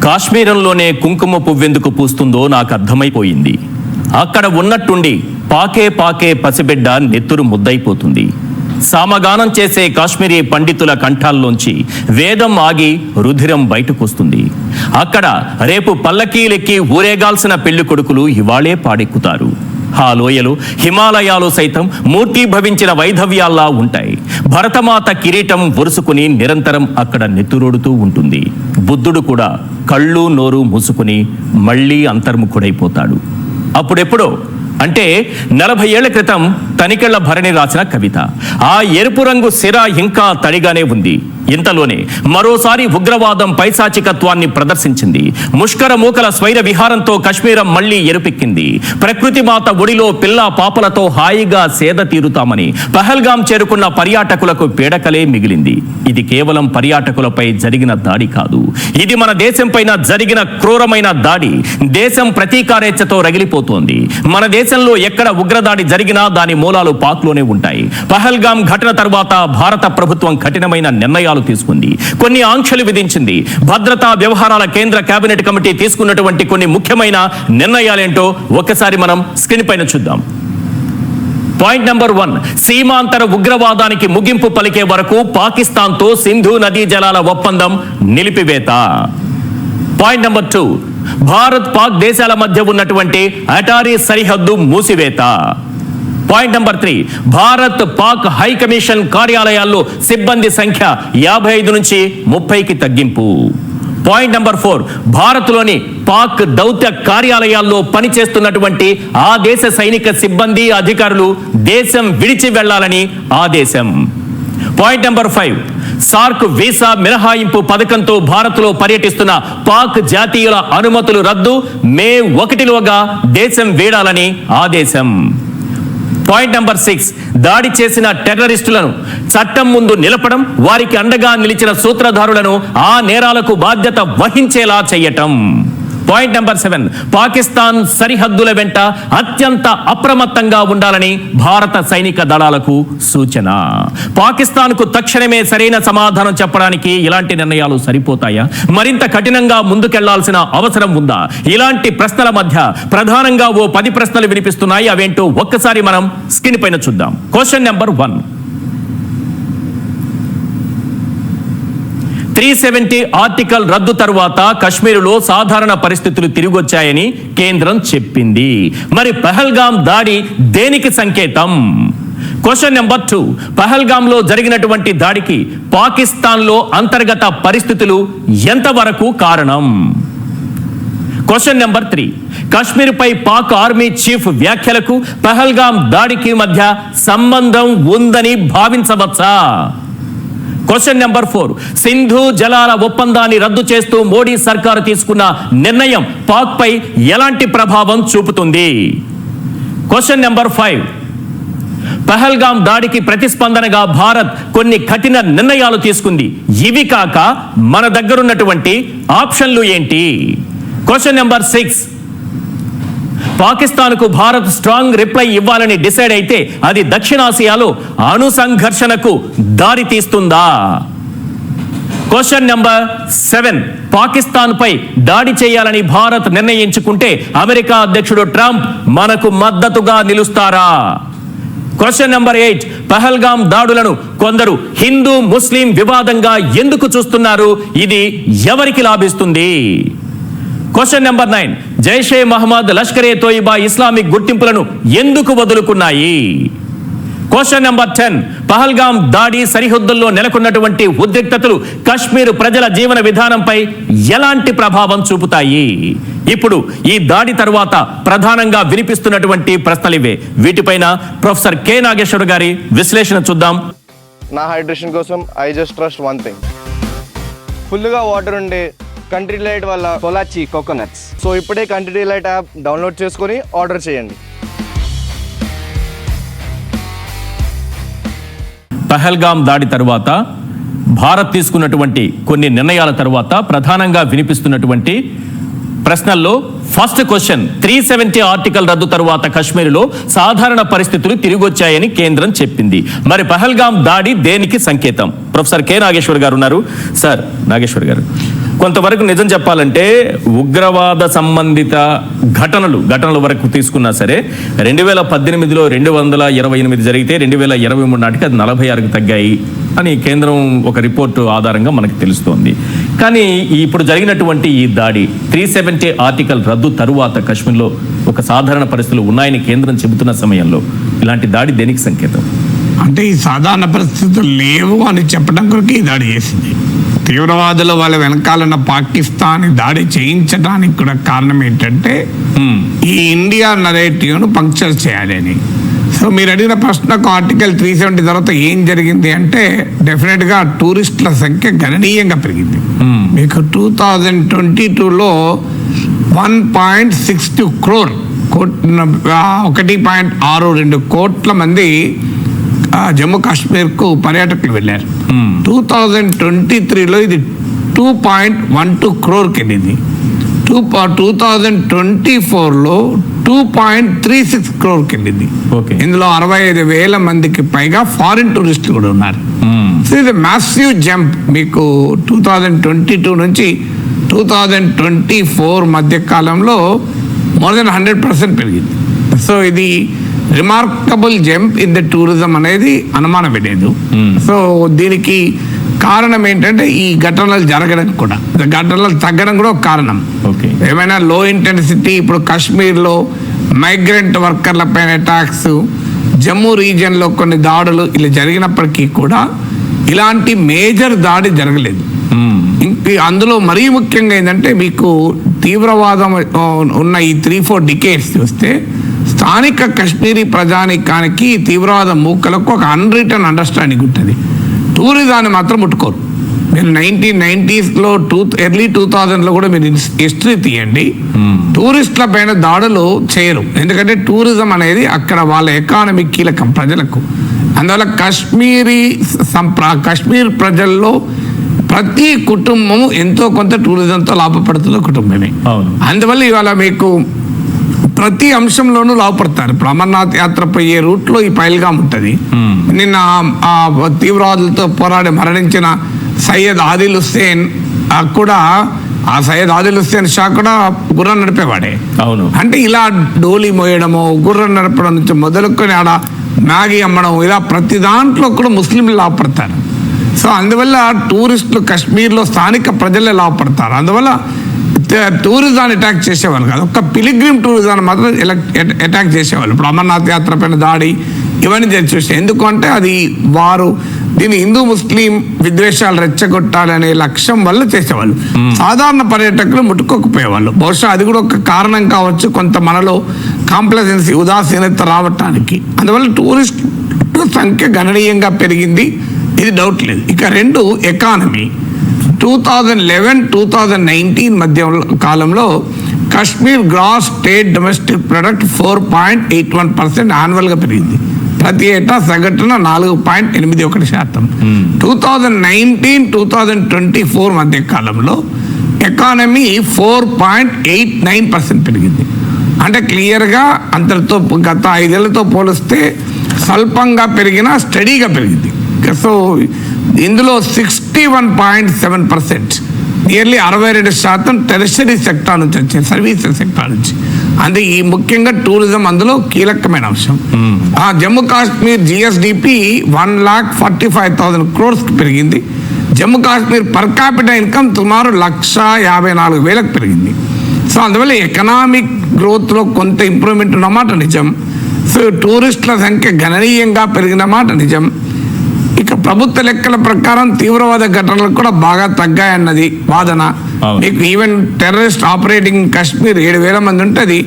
కాశ్మీరంలోనే కుంకుమ పువ్వెందుకు పూస్తుందో నాకు అర్థమైపోయింది. అక్కడ ఉన్నట్టుండి పాకే పాకే పసిబిడ్డ నెత్తురు ముద్దైపోతుంది. సామగానం చేసే కాశ్మీరీ పండితుల కంఠాల్లోంచి వేదం ఆగి రుధిరం బయటకొస్తుంది. అక్కడ రేపు పల్లకీలెక్కి ఊరేగాల్సిన పెళ్లి కొడుకులు ఇవాళే పాడెక్కుతారు. ఆ లోయలు హిమాలయాలు సైతం మూర్తీభవించిన వైధవ్యాల్లా ఉంటాయి. భరతమాత కిరీటం ఒరుసుకుని నిరంతరం అక్కడ నెత్తురోడుతూ ఉంటుంది. బుద్ధుడు కూడా కళ్ళు నోరు మూసుకుని మళ్ళీ అంతర్ముఖుడైపోతాడు. అప్పుడెప్పుడో అంటే 40 ఏళ్ల క్రితం తనికెళ్ల భరణి రాసిన కవిత. ఆ ఎరుపు రంగు సిర ఇంకా తడిగానే ఉంది. ఇంతలోనే మరోసారి ఉగ్రవాదం పైశాచికత్వాన్ని ప్రదర్శించింది. ముష్కర మూకల స్వైర విహారంతో కశ్మీరం మళ్లీ ఎరుపెక్కింది. ప్రకృతి మాత ఒడిలో పిల్ల పాపలతో హాయిగా సేద తీరుతామని పహల్గాం చేరుకున్న పర్యాటకులకు పీడకలే మిగిలింది. ఇది కేవలం పర్యాటకులపై జరిగిన దాడి కాదు, ఇది మన దేశంపైన జరిగిన క్రూరమైన దాడి. దేశం ప్రతీకారేచ్ఛతో రగిలిపోతోంది. మన దేశంలో ఎక్కడ ఉగ్రదాడి జరిగినా దాని మూలాలు పాక్లోనే ఉంటాయి. పహల్గాం ఘటన తర్వాత భారత ప్రభుత్వం కఠినమైన నిర్ణయాలు తీసుకుంది, కొన్ని ఆంక్షలు విధించింది. భద్రతా వ్యవహారాల కేంద్ర కేబినెట్ కమిటీ తీసుకున్నటువంటి కొన్ని ముఖ్యమైన నిర్ణయాలేంటో ఒక్కసారి మనం స్క్రీన్ పైన చూద్దాం. పాయింట్ నెంబర్ 1, సీమాంతర ఉగ్రవాదానికి ముగింపు పలికే వరకు పాకిస్తాన్తో సింధు నదీ జలాల ఒప్పందం నిలిపివేత. పాయింట్ నెంబర్ 2, భారత్ పాక్ దేశాల మధ్య ఉన్నటువంటి అటారీ సరిహద్దు మూసివేత. Point number 3, Bharat Pak high commission కార్యాలయాల్లో సిబ్బంది సంఖ్య 55 నుంచి 30కి తగ్గింపు. పాయింట్ నెంబర్ 4, భారత్లోని పాక్ దౌత్య కార్యాలయాల్లో పనిచేస్తున్నటువంటి ఆ దేశ సైనిక సిబ్బంది అధికారులు దేశం విడిచి వెళ్లాలని ఆదేశం. పాయింట్ నెంబర్ 5, సార్క్ వీసా మినహాయింపు పథకంతో భారత్లో పర్యటిస్తున్న పాక్ జాతీయుల అనుమతులు రద్దు, మే 1లోగా దేశం వీడాలని ఆదేశం. పాయింట్ నెంబర్ 6, దాడి చేసిన టెర్రరిస్టులను చట్టం ముందు నిలపడం, వారికి అండగా నిలిచిన సూత్రధారులను ఆ నేరాలకు బాధ్యత వహించేలా చేయటం. పాయింట్ నెంబర్ 7, పాకిస్తాన్ సరిహద్దుల వెంట అత్యంత అప్రమత్తంగా ఉండాలని భారత సైనిక దళాలకు సూచన. పాకిస్తాన్కు తక్షణమే సరైన సమాధానం చెప్పడానికి ఇలాంటి నిర్ణయాలు సరిపోతాయా? మరింత కఠినంగా ముందుకెళ్లాల్సిన అవసరం ఉందా? ఇలాంటి ప్రశ్నల మధ్య ప్రధానంగా ఓ 10 ప్రశ్నలు వినిపిస్తున్నాయి. అవేంటో ఒక్కసారి మనం స్క్రీన్ పైన చూద్దాం. క్వశ్చన్ నెంబర్ 1, 370 ఆర్టికల్ రద్దు తర్వాత కశ్మీరులో సాధారణ పరిస్థితులు తిరిగొచ్చాయని కేంద్రం చెప్పింది. మరి పహల్గాం దాడి దేనికి సంకేతం? క్వశ్చన్ నెంబర్ 2, పహల్గాంలో జరిగినటువంటి దాడికి పాకిస్తాన్లో అంతర్గత పరిస్థితులు ఎంతవరకు కారణం? క్వశ్చన్ నెంబర్ 3, కశ్మీర్పై పాక్ ఆర్మీ చీఫ్ వ్యాఖ్యలకు పహల్గాం దాడికి మధ్య సంబంధం ఉందని భావించవచ్చా? క్వశ్చన్ నెంబర్ 4, సింధు జలాల ఒప్పందాన్ని రద్దు చేస్తూ మోడీ సర్కారు తీసుకున్న నిర్ణయం పాక్ పై ఎలాంటి ప్రభావం చూపుతుంది? క్వశ్చన్ నెంబర్ 5, పహల్గాం దాడికి ప్రతిస్పందనగా భారత్ కొన్ని కఠిన నిర్ణయాలు తీసుకుంది. ఇవి కాక మన దగ్గరున్నటువంటి ఆప్షన్లు ఏంటి? క్వశ్చన్ నెంబర్ 6, పాకిస్తాన్కు భారత్ స్ట్రాంగ్ రిప్లై ఇవ్వాలని డిసైడ్ అయితే అది దక్షిణాసియాలో అణు సంఘర్షణకు దారి తీస్తుందా? క్వశ్చన్ నెంబర్ 7, పాకిస్తాన్ పై దాడి చేయాలని భారత్ నిర్ణయించుకుంటే అమెరికా అధ్యక్షుడు ట్రంప్ మనకు మద్దతుగా నిలుస్తారా? క్వశ్చన్ నెంబర్ 8, పహల్గాం దాడులను కొందరు హిందూ ముస్లిం వివాదంగా ఎందుకు చూస్తున్నారు? ఇది ఎవరికి లాభిస్తుంది? Question number 9, Jaishe Mohammed, Lashkare Taiba Islamic గుర్తింపులను ఎందుకు వదులుకున్నాయి? క్వశ్చన్ నెంబర్ 10, పహల్గాం దాడి సరిహద్దుల్లో నెలకొన్నటువంటి ఉద్రిక్తతలు కశ్మీర్ ప్రజల జీవన విధానంపై ఎలాంటి ప్రభావం చూపుతాయి? ఇప్పుడు ఈ దాడి తర్వాత ప్రధానంగా వినిపిస్తున్నటువంటి ప్రశ్నలివే. వీటిపైన ప్రొఫెసర్ కె నాగేశ్వర్ గారి విశ్లేషణ చూద్దాం. నా హైడ్రేషన్ కోసం I just trust one thing, ఫుల్గా వాటర్ ఉండే కంట్రీ డిలైట్ వల్ల పొలాచి కోకోనట్స్. సో ఇప్పుడే కంట్రీ డిలైట్ యాప్ డౌన్లోడ్ చేసుకొని ఆర్డర్ చేయండి. పహల్గాం దాడి తర్వాత భారత్ తీసుకున్నటువంటి కొన్ని నిర్ణయాల తర్వాత ప్రధానంగా వినిపిస్తున్నటువంటి ప్రశ్నల్లో ఫస్ట్ క్వశ్చన్, 370 ఆర్టికల్ రద్దు తర్వాత కశ్మీర్లో సాధారణ పరిస్థితులు తిరిగొచ్చాయని కేంద్రం చెప్పింది. మరి పహల్గాం దాడి దేనికి సంకేతం? ప్రొఫెసర్ కె నాగేశ్వర్ గారు ఉన్నారు. సార్ నాగేశ్వర్ గారు, కొంతవరకు నిజం చెప్పాలంటే ఉగ్రవాద సంబంధిత ఘటనల వరకు తీసుకున్నా సరే 2018లో 228 జరిగితే 2023 నాటికి అది 46కి తగ్గాయి అని కేంద్రం ఒక రిపోర్టు ఆధారంగా మనకు తెలుస్తోంది. కానీ ఇప్పుడు జరిగినటువంటి ఈ దాడి 370 ఆర్టికల్ రద్దు తరువాత కాశ్మీర్లో ఒక సాధారణ పరిస్థితులు ఉన్నాయని కేంద్రం చెబుతున్న సమయంలో ఇలాంటి దాడి దేనికి సంకేతం? అంటే ఈ సాధారణ పరిస్థితులు లేవు అని చెప్పడం కొరకు ఈ దాడి చేసింది. తీవ్రవాదులు వాళ్ళ వెనకాలన్న పాకిస్తాన్ దాడి చేయించడానికి కూడా కారణం ఏంటంటే ఈ ఇండియా నరేటివ్ను పంక్చర్ చేయాలి అని. సో మీరు అడిగిన ప్రశ్నకు ఆర్టికల్ 370 తర్వాత ఏం జరిగింది అంటే డెఫినెట్గా టూరిస్టుల సంఖ్య గణనీయంగా పెరిగింది. మీకు 2022లో 1.62 crore 1.62 కోట్ల మంది జమ్మూ కాశ్మీర్కు పర్యాటకులు వెళ్ళారు. 2023లో ఇది 2.12 crore వెళ్ళింది. 2024లో 2.36 crore వెళ్ళింది. ఇందులో 65,000 మందికి పైగా ఫారిన్ టూరిస్టులు కూడా ఉన్నారు. సో ఇది మ్యాసివ్ జంప్. మీకు 2022 నుంచి 2024 మధ్య కాలంలో మోర్ దెన్ 100% పెరిగింది. సో ఇది remarkable jump in the tourism అనేది అనుమానం లేదు. సో దీనికి కారణం ఏంటంటే ఈ ఘటనలు జరగడం కూడా, ఘటనలు తగ్గడం కూడా ఒక కారణం. ఏమైనా లో ఇంటెన్సిటీ ఇప్పుడు కాశ్మీర్లో మైగ్రెంట్ వర్కర్ల పైన అటాక్స్, జమ్మూ రీజియన్లో కొన్ని దాడులు ఇలా జరిగినప్పటికీ కూడా ఇలాంటి మేజర్ దాడి జరగలేదు. అందులో మరీ ముఖ్యంగా ఏంటంటే మీకు తీవ్రవాదం ఉన్న ఈ 3-4 డికేడ్స్ చూస్తే స్థానిక కాశ్మీరీ ప్రజానికానికి తీవ్రవాద మూకలకు ఒక అన్రిటర్న్ అండర్స్టాండింగ్ ఉంటుంది. టూరిజాన్ని మాత్రం ముట్టుకోరు. మీరు 1990sలో ఎర్లీ 2000లో కూడా మీరు హిస్టరీ తీయండి, టూరిస్టుల పైన దాడులు చేయరు. ఎందుకంటే టూరిజం అనేది అక్కడ వాళ్ళ ఎకానమీ కీలకం ప్రజలకు. అందువల్ల కాశ్మీర్ ప్రజల్లో ప్రతి కుటుంబం ఎంతో కొంత టూరిజంతో లాభపడుతున్న కుటుంబమే. అందువల్ల ఇవాళ మీకు ప్రతి అంశంలోనూ లాభపడతారు. ఇప్పుడు అమర్నాథ్ యాత్ర పోయే రూట్లో ఈ పైల్గామ్ ఉంటుంది. నిన్న ఆ తీవ్రవాదులతో పోరాడి మరణించిన సయ్యద్ ఆదిల్ హుస్సేన్ కూడా, ఆ సయ్యద్ ఆదిల్ హుస్సేన్ షా కూడా గుర్రం నడిపేవాడే. అవును. అంటే ఇలా డోలీ మోయడము, గుర్రం నడపడం నుంచి మొదలుకొని ఆడ మ్యాగీ అమ్మడం, ఇలా ప్రతి దాంట్లో కూడా ముస్లింలు లాభపడతారు. సో అందువల్ల టూరిస్టులు కాశ్మీర్లో స్థానిక ప్రజలే లాభపడతారు. అందువల్ల టూరిజాన్ని అటాక్ చేసేవాళ్ళు కాదు, ఒక్క పిలిగ్రిమ్ టూరిజాన్ని మాత్రం అటాక్ చేసేవాళ్ళు. ఇప్పుడు అమర్నాథ్ యాత్ర పైన దాడి ఇవన్నీ చూస్తే ఎందుకంటే అది వారు దీన్ని హిందూ ముస్లిం విద్వేషాలు రెచ్చగొట్టాలి అనే లక్ష్యం వల్ల చేసేవాళ్ళు. సాధారణ పర్యాటకులు ముట్టుకోకపోయేవాళ్ళు. బహుశా అది కూడా ఒక కారణం కావచ్చు, కొంత మనలో కాంప్లసెన్సీ ఉదాసీనత రావటానికి. అందువల్ల టూరిస్ట్ సంఖ్య గణనీయంగా పెరిగింది, ఇది డౌట్ లేదు. ఇక రెండు, ఎకానమీ. 2011-2019 మధ్య కాలంలో Kashmir gross state domestic product 4.81% యాన్యువల్గా పెరిగింది. ప్రతి ఏటా సగటున 4.81%. 2019-2024 మధ్య కాలంలో ఎకానమీ 4.89% పెరిగింది. అంటే క్లియర్గా అంతటితో గత 5 ఏళ్లతో పోలిస్తే స్వల్పంగా పెరిగినా స్టడీగా పెరిగింది. సో ఇందులో 61.7%, నియర్లీ 62% టెరిషరీ సెక్టార్ నుంచి వచ్చింది, సర్వీసెస్ సెక్టార్ నుంచి. అంటే ఈ ముఖ్యంగా టూరిజం అందులో కీలకమైన అంశం. జమ్మూ కాశ్మీర్ జిఎస్డిపి 1,45,000 crores పెరిగింది. Jammu Kashmir per capital income సుమారు 1,54,000 పెరిగింది. సో అందువల్ల ఎకనామిక్ గ్రోత్లో కొంత ఇంప్రూవ్మెంట్ ఉన్నమాట నిజం. సో టూరిస్టుల సంఖ్య గణనీయంగా పెరిగిన మాట నిజం. ఇక ప్రభుత్వ లెక్కల ప్రకారం తీవ్రవాద ఘటనలు కూడా బాగా తగ్గాయన్నది వాదన. మీకు ఈవెన్ టెర్రరిస్ట్ ఆపరేటింగ్ కాశ్మీర్ 7,000 మంది ఉంటుంది,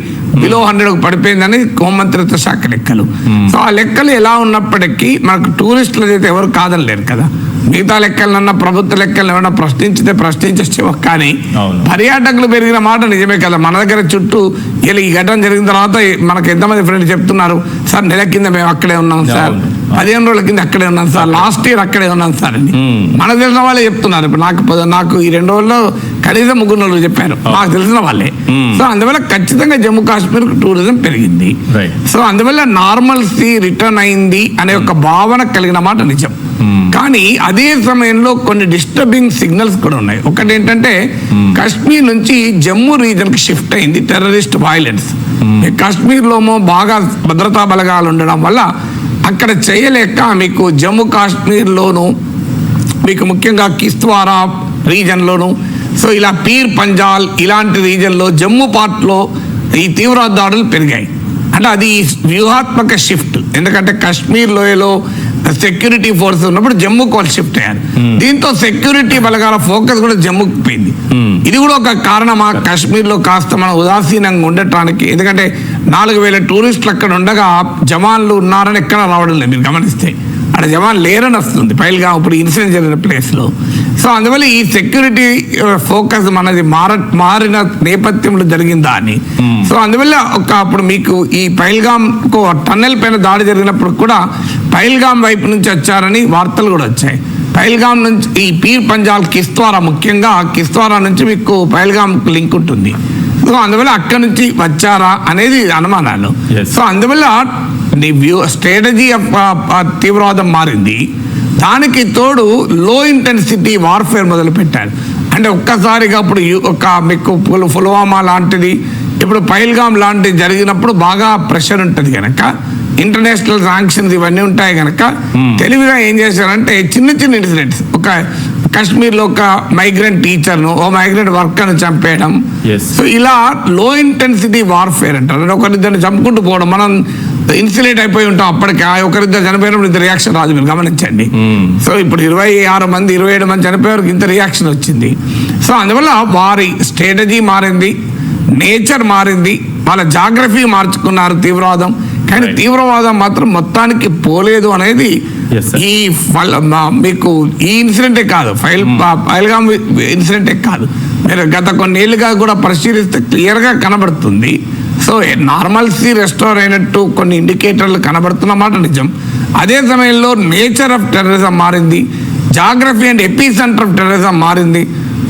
బిలో 100కు పడిపోయిందని హోంమంత్రిత్వ శాఖ లెక్కలు. సో ఆ లెక్కలు ఎలా ఉన్నప్పటికీ మనకు టూరిస్టులు అయితే ఎవరు కాదనలేరు కదా. మిగతా లెక్కలన్నా ప్రభుత్వ లెక్కలను ఏమైనా ప్రశ్నించితే ప్రశ్నించచ్చు, కానీ పర్యాటకులు పెరిగిన మాట నిజమే కదా. మన దగ్గర చుట్టూ ఇలా ఈ ఘటన జరిగిన తర్వాత మనకు ఎంతమంది ఫ్రెండ్స్ చెప్తున్నారు, సార్ నెల కింద మేము అక్కడే ఉన్నాం సార్, 15 రోజుల కింద అక్కడే ఉన్నాం సార్, లాస్ట్ ఇయర్ అక్కడే ఉన్నాం సార్ అని మన తెలిసిన వాళ్ళే చెప్తున్నారు. ఇప్పుడు నాకు ఈ 2 రోజుల్లో కనీసం 3 నెలలు చెప్పారు మాకు తెలిసిన వాళ్ళే. సో అందువల్ల ఖచ్చితంగా జమ్మూ కాశ్మీర్ టూరిజం పెరిగింది. సో అందువల్ల నార్మల్సీ రిటర్న్ అయింది అనే ఒక భావన కలిగిన మాట నిజం. కానీ అదే సమయంలో కొన్ని డిస్టర్బింగ్ సిగ్నల్స్ కూడా ఉన్నాయి. ఒకటి ఏంటంటే కాశ్మీర్ నుంచి జమ్మూ రీజన్ కి షిఫ్ట్ అయింది టెర్రరిస్ట్ వైలెన్స్. కాశ్మీర్లోమో బాగా భద్రతా బలగాలు ఉండడం వల్ల అక్కడ చేయలేక మీకు జమ్మూ కాశ్మీర్లోను మీకు ముఖ్యంగా కిస్తవారా రీజన్లోను, సో ఇలా పీర్ పంజాల్ ఇలాంటి రీజన్లో జమ్మూ పార్ట్లో ఈ తీవ్రవాద దాడులు పెరిగాయి. అంటే అది వ్యూహాత్మక షిఫ్ట్. ఎందుకంటే కాశ్మీర్ లోయలో సెక్యూరిటీ ఫోర్స్ ఉన్నప్పుడు జమ్మూకి వాళ్ళు షిఫ్ట్ అయ్యారు. దీంతో సెక్యూరిటీ బలగాల ఫోకస్ కూడా జమ్మూకి పోయింది. ఇది కూడా ఒక కారణమా కాశ్మీర్లో కాస్త మనం ఉదాసీనంగా ఉండటానికి? ఎందుకంటే 4,000 టూరిస్టులు అక్కడ ఉండగా జవాన్లు ఉన్నారని ఎక్కడ రావడం లేదు. మీరు గమనిస్తే అక్కడ జవాన్ లేరని వస్తుంది పైగా ఇప్పుడు ఇన్సిడెంట్ జరిగిన ప్లేస్లో. సో అందువల్ల ఈ సెక్యూరిటీ ఫోకస్ మనది మారిన నేపథ్యంలో జరిగిందా అని. సో అందువల్ల అప్పుడు మీకు ఈ పహల్గామ్ టన్నెల్ పైన దాడి జరిగినప్పుడు కూడా పహల్గామ్ వైపు నుంచి వచ్చారని వార్తలు కూడా వచ్చాయి. పహల్గామ్ నుంచి ఈ పీర్ పంజాల్ కిస్తవారా, ముఖ్యంగా కిస్తవారా నుంచి మీకు పహల్గామ్ లింక్ ఉంటుంది. సో అందువల్ల అక్కడి నుంచి వచ్చారా అనేది అనుమానాలు. సో అందువల్ల స్ట్రాటజీ ఆఫ్ తీవ్రవాదం మారింది. దానికి తోడు లో ఇంటెన్సిటీ వార్ఫేర్ మొదలు పెట్టారు. అంటే ఒక్కసారిగా ఇప్పుడు మీకు పుల్వామా లాంటిది, ఇప్పుడు పహల్గామ్ లాంటిది జరిగినప్పుడు బాగా ప్రెషర్ ఉంటుంది కనుక, ఇంటర్నేషనల్ శాంక్షన్స్ ఇవన్నీ ఉంటాయి కనుక తెలివిగా ఏం చేశారంటే చిన్న చిన్న ఇన్సిడెంట్స్, ఒక కాశ్మీర్లో ఒక మైగ్రెంట్ టీచర్ను, ఓ మైగ్రెంట్ వర్కర్ను చంపేయడం. సో ఇలా లో ఇంటెన్సిటీ వార్ఫేర్ అంటారు. అంటే ఒకరిద్దరిని చంపుకుంటూ పోవడం. మనం ఇన్సులేట్ అయిపోయి ఉంటాం అప్పటికి. ఒకరిద్దరు చనిపోయినప్పుడు ఇంత రియాక్షన్ రాదు, మీరు గమనించండి. సో ఇప్పుడు 26 మంది 27 మంది చనిపోయారు, ఇంత రియాక్షన్ వచ్చింది. సో అందువల్ల వారి స్ట్రాటజీ మారింది, నేచర్ మారింది, వాళ్ళ జాగ్రఫీ మార్చుకున్నారు తీవ్రవాదం. కానీ తీవ్రవాదం మాత్రం మొత్తానికి పోలేదు అనేది ఈ మీకు ఈ ఇన్సిడెంటే కాదు, పహల్గామ్ ఇన్సిడెంటే కాదు, మీరు గత కొన్నేళ్లుగా కూడా పరిశీలిస్తే క్లియర్గా కనబడుతుంది. సో నార్మల్సీ రెస్టోర్ అయినట్టు కొన్ని ఇండికేటర్లు కనబడుతున్నమాట నిజం. అదే సమయంలో నేచర్ ఆఫ్ టెర్రరిజం మారింది, geography and ఎపీ centre of terrorism మారింది,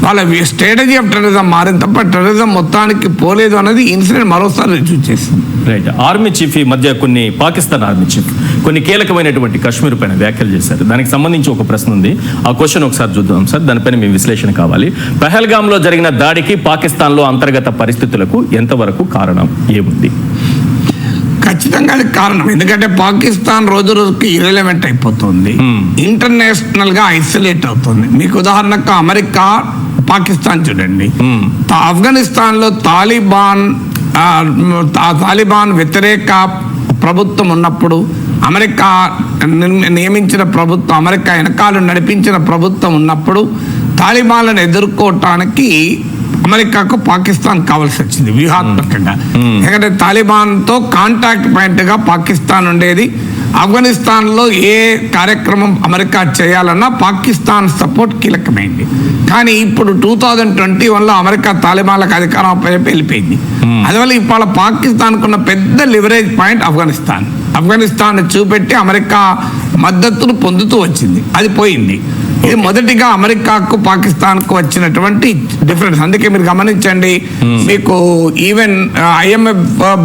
వాళ్ళ స్ట్రాటజీ ఆఫ్ టెర్రరిజం మారింది తప్ప టెర్రరిజం మొత్తానికి పోలేదు అనేది ఇన్సిడెంట్ మరోసారి రుజువు చేసింది. రైట్. ఆర్మీ చీఫ్ ఈ మధ్య పాకిస్తాన్ ఆర్మీ చీఫ్ కొన్ని కీలకమైనటువంటి కాశ్మీర్ పైన వ్యాఖ్యలు చేశారు. దానికి సంబంధించి ఒక ప్రశ్న ఉంది, ఆ క్వశ్చన్ ఒకసారి చూద్దాం సార్. దానిపైన మీ విశ్లేషణ కావాలి. పహల్గామ్లో జరిగిన దాడికి పాకిస్తాన్లో అంతర్గత పరిస్థితులకు ఎంతవరకు కారణం ఏముంది? ఖచ్చితంగా అది కారణం. ఎందుకంటే పాకిస్తాన్ రోజు రోజుకి ఇర్రెలెవెంట్ అయిపోతుంది, ఇంటర్నేషనల్ గా ఐసోలేట్ అవుతుంది. మీకు ఉదాహరణకు అమెరికా పాకిస్తాన్ చూడండి. ఆఫ్ఘనిస్తాన్ లో తాలిబాన్ వ్యతిరేక ప్రభుత్వం ఉన్నప్పుడు, అమెరికా నియమించిన ప్రభుత్వం, అమెరికా వెనకాల నడిపించిన ప్రభుత్వం ఉన్నప్పుడు తాలిబాన్లను ఎదుర్కోవటానికి అమెరికాకు పాకిస్తాన్ కావాల్సి వచ్చింది వ్యూహాత్మకంగా. ఎందుకంటే తాలిబాన్తో కాంటాక్ట్ పాయింట్గా పాకిస్తాన్ ఉండేది. ఆఫ్ఘనిస్తాన్లో ఏ కార్యక్రమం అమెరికా చేయాలన్నా పాకిస్తాన్ సపోర్ట్ కీలకమైంది. కానీ ఇప్పుడు 2021లో అమెరికా తాలిబాన్లకు అధికారం వెళ్ళిపోయింది. అందువల్ల ఇవాళ పాకిస్తాన్కు ఉన్న పెద్ద లివరేజ్ పాయింట్ ఆఫ్ఘనిస్తాన్ చూపెట్టి అమెరికా మద్దతును పొందుతూ వచ్చింది, అది పోయింది. ఇది మొదటిగా అమెరికాకు పాకిస్తాన్కు వచ్చినటువంటి డిఫరెన్స్. అందుకే మీరు గమనించండి, మీకు ఈవెన్ IMF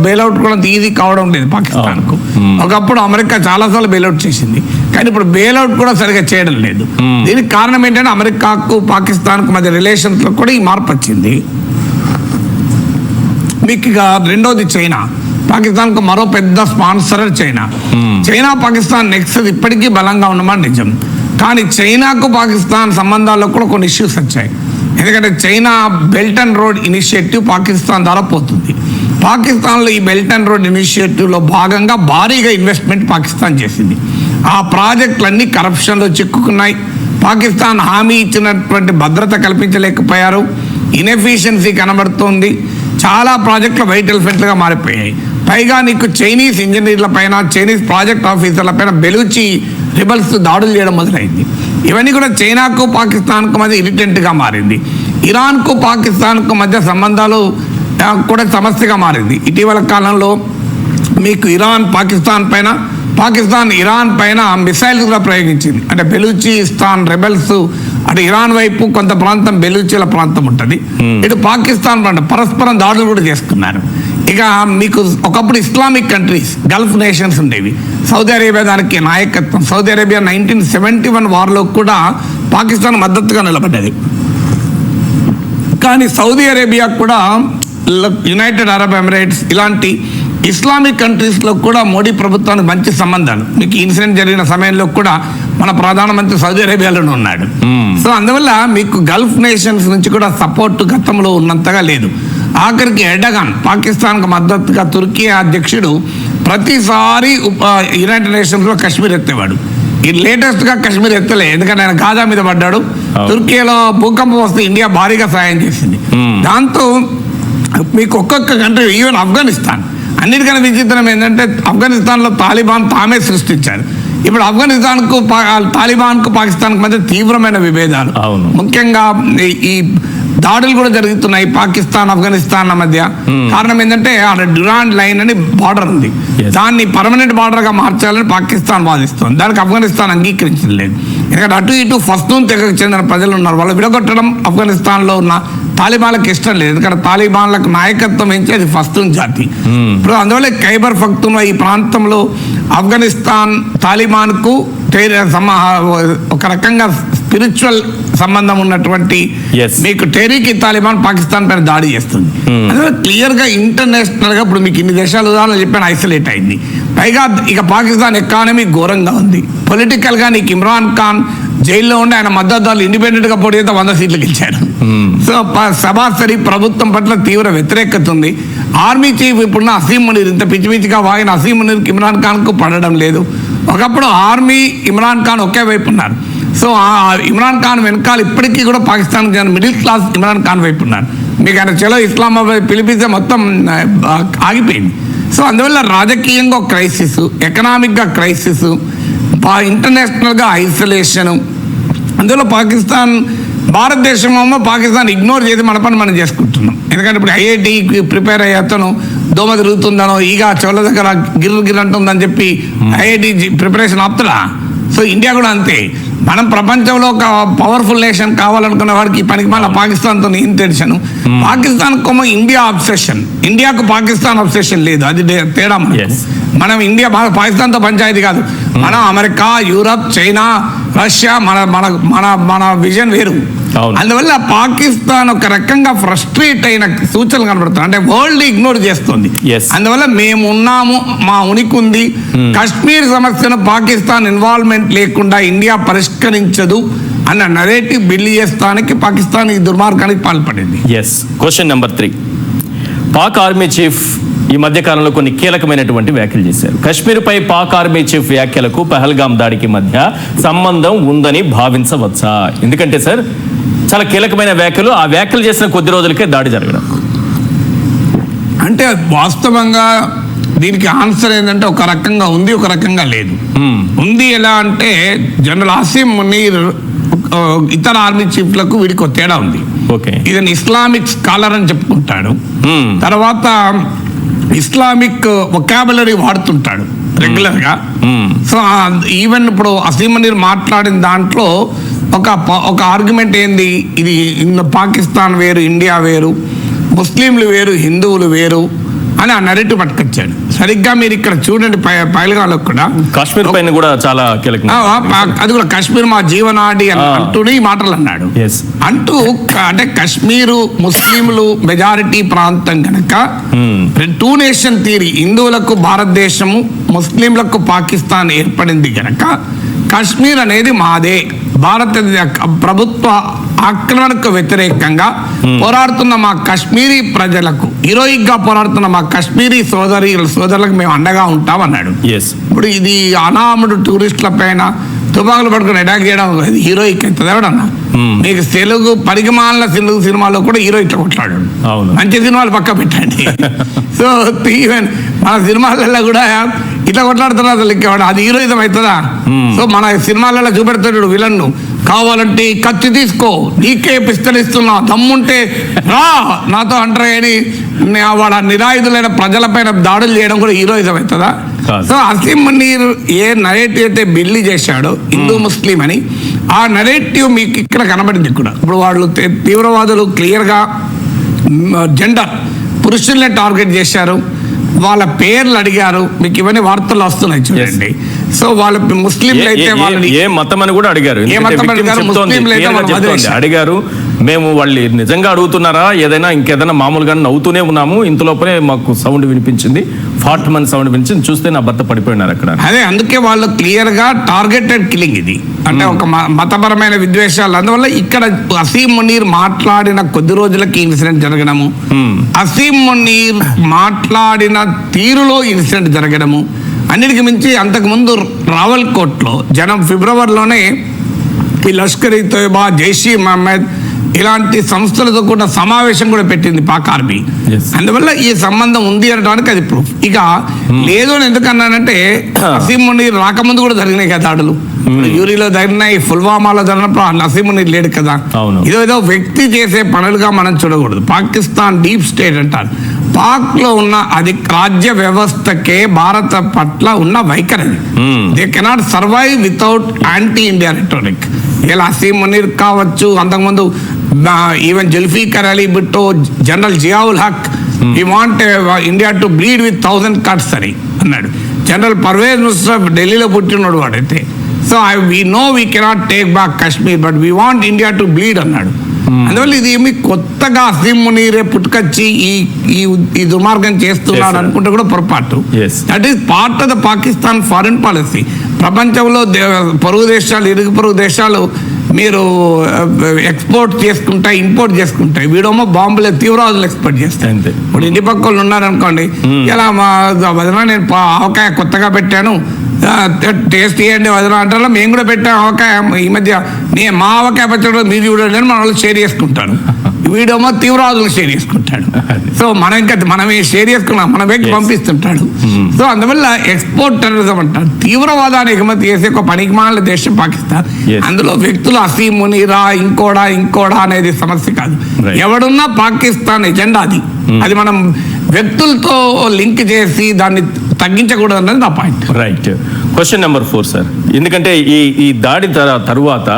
బెయిల్అవుట్ కూడా ఈజీ కావడం లేదు పాకిస్తాన్కు. ఒకప్పుడు అమెరికా చాలాసార్లు బెయిల్అవుట్ చేసింది, కానీ ఇప్పుడు బెయిల్అవుట్ కూడా సరిగా చేయడం లేదు. దీనికి కారణం ఏంటంటే అమెరికాకు పాకిస్తాన్కు మధ్య రిలేషన్స్లో కూడా ఈ మార్పు వచ్చింది. మీకు ఇక రెండోది చైనా. పాకిస్తాన్కు మరో పెద్ద స్పాన్సర్ చైనా పాకిస్తాన్ నెక్స్ట్ ఇప్పటికీ బలంగా ఉన్నమాట నిజం. కానీ చైనాకు పాకిస్తాన్ సంబంధాల్లో కూడా కొన్ని ఇష్యూస్ వచ్చాయి. ఎందుకంటే China belt and road initiative Pakistan ద్వారా పోతుంది. పాకిస్తాన్లో ఈ బెల్ట్ అండ్ రోడ్ ఇనిషియేటివ్లో భాగంగా భారీగా ఇన్వెస్ట్మెంట్ పాకిస్తాన్ చేసింది. ఆ ప్రాజెక్టులన్నీ కరప్షన్లో చిక్కుకున్నాయి. పాకిస్తాన్ హామీ ఇచ్చినటువంటి భద్రత కల్పించలేకపోయారు. ఇన్ఎఫిషియన్సీ కనబడుతోంది. చాలా ప్రాజెక్టులు వైట్ ఎలిఫెంట్లుగా మారిపోయాయి. పైగా నీకు చైనీస్ ఇంజనీర్ల పైన, చైనీస్ ప్రాజెక్ట్ ఆఫీసర్ల పైన బెలూచి రిబల్స్ దాడులు చేయడం మొదలైంది. ఇవన్నీ కూడా చైనాకు పాకిస్తాన్కు మధ్య ఇరిటెంట్గా మారింది. ఇరాన్కు పాకిస్తాన్కు మధ్య సంబంధాలు కూడా సమస్యగా మారింది. ఇటీవల కాలంలో మీకు పాకిస్తాన్ ఇరాన్ పైన మిసైల్స్ కూడా ప్రయోగించింది. అంటే బెలూచిస్తాన్ రెబెల్స్ అటు ఇరాన్ వైపు కొంత ప్రాంతం బెలూచీల ప్రాంతం ఉంటుంది, ఇటు పాకిస్తాన్ ప్రాంతం పరస్పరం దాడులు కూడా చేసుకున్నారు. ఇక మీకు ఒకప్పుడు ఇస్లామిక్ కంట్రీస్ గల్ఫ్ నేషన్స్ ఉండేవి. సౌదీ అరేబియా దానికి నాయకత్వం. సౌదీ అరేబియా 1971 వార్లో కూడా పాకిస్తాన్ మద్దతుగా నిలబడ్డది. కానీ సౌదీ అరేబియా కూడా యునైటెడ్ అరబ్ ఎమిరేట్స్ ఇలాంటి ఇస్లామిక్ కంట్రీస్లో కూడా మోడీ ప్రభుత్వానికి మంచి సంబంధాలు. మీకు ఇన్సిడెంట్ జరిగిన సమయంలో కూడా మన ప్రధానమంత్రి సౌదీ అరేబియాలోనే ఉన్నాడు. సో అందువల్ల మీకు గల్ఫ్ నేషన్స్ నుంచి కూడా సపోర్ట్ గతంలో ఉన్నంతగా లేదు. ఆఖరికి ఎర్డగాన్ పాకిస్తాన్కు మద్దతుగా తుర్కీ అధ్యక్షుడు ప్రతిసారి యునైటెడ్ నేషన్స్లో కశ్మీర్ ఎత్తేవాడు. ఈ లేటెస్ట్గా కశ్మీర్ ఎత్తలే, ఎందుకంటే ఆయన గాజా మీద పడ్డాడు. తుర్కీలో భూకంపం వస్తే ఇండియా భారీగా సాయం చేసింది. దాంతో మీకు ఒక్కొక్క కంట్రీ, ఈవెన్ ఆఫ్ఘనిస్తాన్, అన్నిటికన్నా విచిత్రం ఏంటంటే ఆఫ్ఘనిస్తాన్లో తాలిబాన్ తామే సృష్టించారు. ఇప్పుడు ఆఫ్ఘనిస్తాన్కు తాలిబాన్కు పాకిస్తాన్కు మధ్య తీవ్రమైన విభేదాలు, ముఖ్యంగా ఈ దాడులు కూడా జరుగుతున్నాయి పాకిస్తాన్ ఆఫ్ఘనిస్తాన్ మధ్య. కారణం ఏంటంటే ఆడ డ్యూరాండ్ లైన్ అని బార్డర్ ఉంది, దాన్ని పర్మనెంట్ బార్డర్గా మార్చాలని పాకిస్తాన్ వాదిస్తుంది. దానికి ఆఫ్ఘనిస్తాన్ అంగీకరించలేదు. ఎందుకంటే అటు ఇటు పష్తూన్ తెగకు చెందిన ప్రజలు ఉన్నారు, వాళ్ళు విడగొట్టడం ఆఫ్ఘనిస్తాన్లో ఉన్న తాలిబాన్లకు ఇష్టం లేదు. ఎందుకంటే తాలిబాన్లకు నాయకత్వం ఏంచి అది పష్తూన్ జాతి. ఇప్పుడు అందువల్ల ఖైబర్ పఖ్తూన్వా ఈ ప్రాంతంలో ఆఫ్ఘనిస్తాన్ తాలిబాన్కు ఒక రకంగా స్పిరిచువల్ సంబంధం ఉన్నటువంటి మీకు టెహరీక్ తాలిబాన్ పాకిస్తాన్ పైన దాడి చేస్తుంది. అందువల్ల క్లియర్ గా ఇంటర్నేషనల్ గా ఇప్పుడు మీకు ఇన్ని దేశాలు ఉదాహరణ చెప్పాను, ఐసోలేట్ అయింది. పైగా ఇక పాకిస్తాన్ ఎకానమీ ఘోరంగా ఉంది. పొలిటికల్ గా నీకు ఇమ్రాన్ ఖాన్ జైల్లో ఉండి ఆయన మద్దతుదారులు ఇండిపెండెంట్ గా పోటీ 100 సీట్లు గెలిచారు. సో సరాసరి ప్రభుత్వం పట్ల తీవ్ర వ్యతిరేకత ఉంది. ఆర్మీ చీఫ్ ఇప్పుడున్న అసీం మునీర్, ఇంత పిచ్చి పిచ్చిగా వాగిన అసీం మునీర్కి ఇమ్రాన్ ఖాన్ కు పడడం లేదు. ఒకప్పుడు ఆర్మీ ఇమ్రాన్ ఖాన్ ఒకే వైపు ఉన్నారు. సో ఇమ్రాన్ ఖాన్ వెనకాల ఇప్పటికీ కూడా పాకిస్తాన్ మిడిల్ క్లాస్ ఇమ్రాన్ ఖాన్ వైపు ఉన్నారు. మీకు ఆయన చలో ఇస్లామాబాద్ పిలిపిస్తే మొత్తం ఆగిపోయింది. సో అందువల్ల రాజకీయంగా ఒక క్రైసిస్, ఎకనామిక్గా క్రైసిస్, ఇంటర్నేషనల్గా ఐసోలేషను. అందువల్ల భారతదేశం పాకిస్తాన్ ఇగ్నోర్ చేసి మన పని మనం చేసుకుంటున్నాం. ఎందుకంటే ఇప్పుడు ఐఐటికి ప్రిపేర్ అయ్యే అతను దోమ తిరుగుతుందనో ఈగ చెవుల దగ్గర గిర్రు అంటుందని చెప్పి ఐఐటి ప్రిపరేషన్ ఆపుతున్నా. సో ఇండియా కూడా అంతే. మనం ప్రపంచంలో ఒక పవర్ఫుల్ నేషన్ కావాలనుకున్న వాడికి పనికి మన పాకిస్తాన్తో ఏం టెన్షన్. పాకిస్తాన్ కొమ్మ ఇండియా అబ్సెషన్, ఇండియాకు పాకిస్తాన్ అబ్సెషన్ లేదు. అది తేడా. మనం ఇండియా పాకిస్తాన్తో పంచాయతీ కాదు. మనం అమెరికా, యూరప్, చైనా, రష్యా, మన మన మన మన విజన్ వేరు. అందువల్ల పాకిస్తాన్ ఒక రకంగా ఫ్రస్ట్రేట్ అయిన సూచనలు కనబడుతుంది. అంటే వరల్డ్ ఇగ్నోర్ చేస్తుంది. అందువల్ల మేము ఉన్నాము, మా ఉనికి ఉంది. కశ్మీర్ సమస్యను పాకిస్తాన్ ఇన్వాల్వ్మెంట్ లేకుండా ఇండియా పరిష్కరించదు అన్న నరేటివ్ బిల్డ్ చేస్తానికి పాకిస్తాన్ ఈ దుర్మార్గానికి పాల్పడింది. Question number 3. Pak army chief ఈ మధ్య కాలంలో కొన్ని కీలకమైనటువంటి వ్యాఖ్యలు చేశారు. కశ్మీర్పై పాక్ ఆర్మీ చీఫ్ వ్యాఖ్యలకు పహల్గామ్ దాడికి మధ్య సంబంధం ఉందని భావించవచ్చా? ఎందుకంటే సార్ చాలా కీలకమైన వ్యాఖ్యలు, ఆ వ్యాఖ్యలు చేసిన కొద్ది రోజులకే దాడి జరగడం. అంటే వాస్తవంగా దీనికి ఆన్సర్ ఏంటంటే ఒక రకంగా ఉంది, ఒక రకంగా లేదు. ఉంది ఎలా అంటే జనరల్ అసీం మునీర్ ఇతర ఆర్మీ చీఫ్లకు వీడికి ఒక తేడా ఉంది. ఇతను ఇస్లామిక్ స్కాలర్ అని చెప్పుకుంటాడు. తర్వాత ఇస్లామిక్ వొకాబులరీ వాడుతుంటాడు రెగ్యులర్ గా. సో ఈవెన్ ఇప్పుడు అసీం మునీర్ మాట్లాడిన దాంట్లో ఒక ఆర్గ్యుమెంట్ ఏంది, ఇది పాకిస్తాన్ వేరు, ఇండియా వేరు, ముస్లింలు వేరు, హిందువులు వేరు అని ఆ నరేటివ్ పట్టుకొచ్చాడు. సరిగ్గా మీరు ఇక్కడ చూడండి, పైలగాలో కూడా కాశ్మీర్ పైన కూడా చాలా కీలకం. అది కూడా కాశ్మీర్ మా జీవనాడి అంటూనే ఈ మాటలు అన్నాడు. అంటూ అంటే కాశ్మీరు ముస్లింలు మెజారిటీ ప్రాంతం కనుక 2 నేషన్ థియరీ, హిందువులకు భారతదేశము, ముస్లింలకు పాకిస్తాన్ ఏర్పడింది కనుక కాశ్మీర్ అనేది మాదే. భారత ప్రభుత్వ ఆక్రమణకు వ్యతిరేకంగా పోరాడుతున్న మా కాశ్మీరీ ప్రజలకు, హీరోయిక్ గా పోరాడుతున్న మా కాశ్మీరీ సోదరులకు మేము అండగా ఉంటామన్నాడు. ఇప్పుడు ఇది అనామడు టూరిస్టుల పైన తుపాకులు పట్టుకుని అటాక్ చేయడం హీరోయిక్ అవుతుంది ఎవడన్నా? మీకు తెలుగు పరిగమాల తెలుగు సినిమాలో కూడా హీరో ఇట్లా కొట్లాడు. మంచి సినిమాలు పక్క పెట్టండి. సో ఈవెన్ మన సినిమాలలో కూడా ఇట్లా కొట్లాడుతున్నారు. అసలు అది హీరోయిజం అవుతుందా? సో మన సినిమాలలో చూపెడతాడు విలన్, కావాలంటే కత్తి తీసుకో, నీకే పిస్తలిస్తున్నా, దమ్ముంటే రా నాతో అంటారని వాడు నిరాయుధులైన ప్రజలపైన దాడులు చేయడం కూడా హీరోయిజం అవుతుందా? సో అసీం మునీర్ ఏ నరేటివ్ అయితే బిల్లి చేశాడో హిందూ ముస్లిం అని, ఆ నెరేటివ్ మీకు ఇక్కడ కనబడింది కూడా. ఇప్పుడు వాళ్ళు తీవ్రవాదులు క్లియర్గా జెండర్ పురుషుల్ని టార్గెట్ చేశారు, వాళ్ళ పేర్లు అడిగారు, మీకు ఇవన్నీ వార్తలు వస్తున్నాయి చూడండి. సో వాళ్ళ ముస్లింలు అయితే వాళ్ళని ఏ మతం అని కూడా అడిగారు, ఏ మతం అడిగారు, ముస్లింలు అయితే వాళ్ళు వదిలేశారు. అడిగారు. మేము వాళ్ళు నిజంగా అడుగుతున్నారా ఏదైనా ఇంకేదైనా మామూలుగా నవ్వుతూనే ఉన్నాము, ఇంతలోపలే మాకు సౌండ్ వినిపించింది, ఫార్ట్మన్ సౌండ్ వినిపించింది, చూస్తే నా భర్త పడిపోయినారు అక్కడ. అదే అందుకే వాళ్ళు క్లియర్ గా టార్గెటెడ్ కిల్లింగ్ ఇది, అంటే ఒక మతపరమైన విద్వేషాలు. అందువల్ల ఇక్కడ అసీం మునీర్ మాట్లాడిన కొద్ది రోజులకి ఇన్సిడెంట్ జరగడము, అసీం మునీర్ మాట్లాడిన తీరులో ఇన్సిడెంట్ జరగడము, అన్నిటికి మించి అంతకుముందు రావల్కోట్లో జనం ఫిబ్రవరిలోనే ఈ లష్కర్ ఈ తోయబా, జైషీ మహమ్మద్ ఇలాంటి సంస్థలతో కూడా సమావేశం కూడా పెట్టింది పాక్ ఆర్మీ. అందువల్ల ఈ సంబంధం ఉంది అనడానికి అది ప్రూఫ్. ఇక లేదు అని ఎందుకన్నానంటే అసీం మునీర్ రాకముందు కూడా జరిగినాయి కదా దాడులు, యూరిలో జరిగినాయి, పుల్వామాలో జరిగినప్పుడు అసీం మునీర్ లేడు కదా. ఏదో వ్యక్తి చేసే పనులుగా మనం చూడకూడదు. పాకిస్తాన్ డీప్ స్టేట్ అంటారు. పాక్ లో ఉన్న అది రాజ్య వ్యవస్థకే భారత పట్ల ఉన్న వైఖరి. They cannot survive without anti India rhetoric. ఇలా అసీం మునీర్ కావచ్చు, అంతకుముందు even Zulfikar Ali Bhutto, general Zia-ul Haq, we want India to bleed with 1000 cuts అని అన్నాడు. జనరల్ పర్వేజ్ ముషర్రఫ్ ఢిల్లీలో పుట్టినోడు వాడైతే. So we know we cannot take back Kashmir but we want India to bleed అన్నాడు. అందువల్ల ఇది ఏమి కొత్తగా అసీం మునీరే పుట్టుకొచ్చి ఈ దుర్మార్గం చేస్తున్నాడు అనుకుంటే కూడా పొరపాటు. That is part of the Pakistan foreign policy. ప్రపంచంలో పొరుగు దేశాలు, ఇరుగు పొరుగు దేశాలు మీరు ఎక్స్పోర్ట్ చేసుకుంటాయి, ఇంపోర్ట్ చేసుకుంటాయి. వీడేమో బాంబులే తీవ్రవాదులు ఎక్స్పోర్ట్ చేస్తాయి. ఇప్పుడు ఇంటి పక్క వాళ్ళు ఉన్నారనుకోండి, ఇలా మా వదిన నేను ఆవకాయ కొత్తగా పెట్టాను, టేస్ట్ చేయండి వదిన అంటారు, మేము కూడా పెట్టాం ఆవకాయ ఈ మధ్య, నేను మా ఆవకాయ పచ్చడి మీరు చూడండి మన వాళ్ళు షేర్ చేసుకుంటాను. వీడేమో తీవ్రవాదులు షేర్ చేసుకుంటాడు. సో మనమే షేర్ చేసుకున్నాం, మన వ్యక్తి పంపిస్తుంటాడు. సో అందువల్ల ఎక్స్పోర్ట్ టెర్రరిజం అంటారు. తీవ్రవాదాన్ని ఎగుమతి చేసే ఒక పనికిమాలిన దేశం పాకిస్తాన్. అందులో వ్యక్తులు అసీం మునీరా ఇంకోడా అనేది సమస్య కాదు. ఎవడున్నా పాకిస్తాన్ ఎజెండా అది మనం వ్యక్తులతో లింక్ చేసి దాన్ని తగ్గించకూడదు అన్నది నా point. Right. Question number 4 sir. ఎందుకంటే ఈ దాడి తరువాత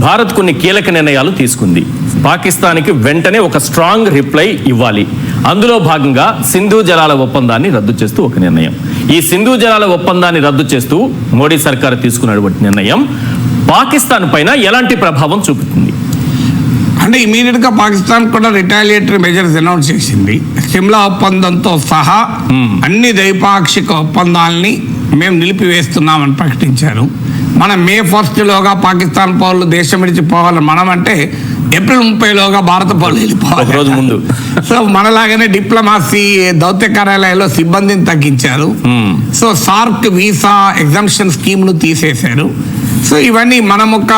భారత్ కొన్ని కీలక నిర్ణయాలు తీసుకుంది. పాకిస్తాన్కి వెంటనే ఒక స్ట్రాంగ్ రిప్లై ఇవ్వాలి. అందులో భాగంగా సింధు జలాల ఒప్పందాన్ని రద్దు చేస్తూ ఒక నిర్ణయం. ఈ సింధు జలాల ఒప్పందాన్ని రద్దు చేస్తూ మోడీ సర్కారు తీసుకున్నటువంటి నిర్ణయం పాకిస్తాన్ పైన ఎలాంటి ప్రభావం చూపుతుంది? అంటే ఇమీడియట్ గా పాకిస్తాన్ కూడా రిటాలియేటరీ మెజర్స్ అనౌన్స్ చేసింది. సిమ్లా ఒప్పందంతో సహా అన్ని ద్వైపాక్షిక ఒప్పందాలని మేము నిలిపివేస్తున్నామని ప్రకటించారు. మనం May 1 లోగా పాకిస్తాన్ పౌరులు దేశం విడిచిపోవాలని, మనం అంటే ఏప్రిల్ 30 లోగా భారత పౌరులు వెళ్ళిపోవాలి రోజు ముందు. సో మనలాగానే డిప్లొమాసీ దౌత్య కార్యాలయాల్లో సిబ్బందిని తగ్గించారు. So SAARC visa exemption scheme ను తీసేశారు. సో ఇవన్నీ మనం ఒక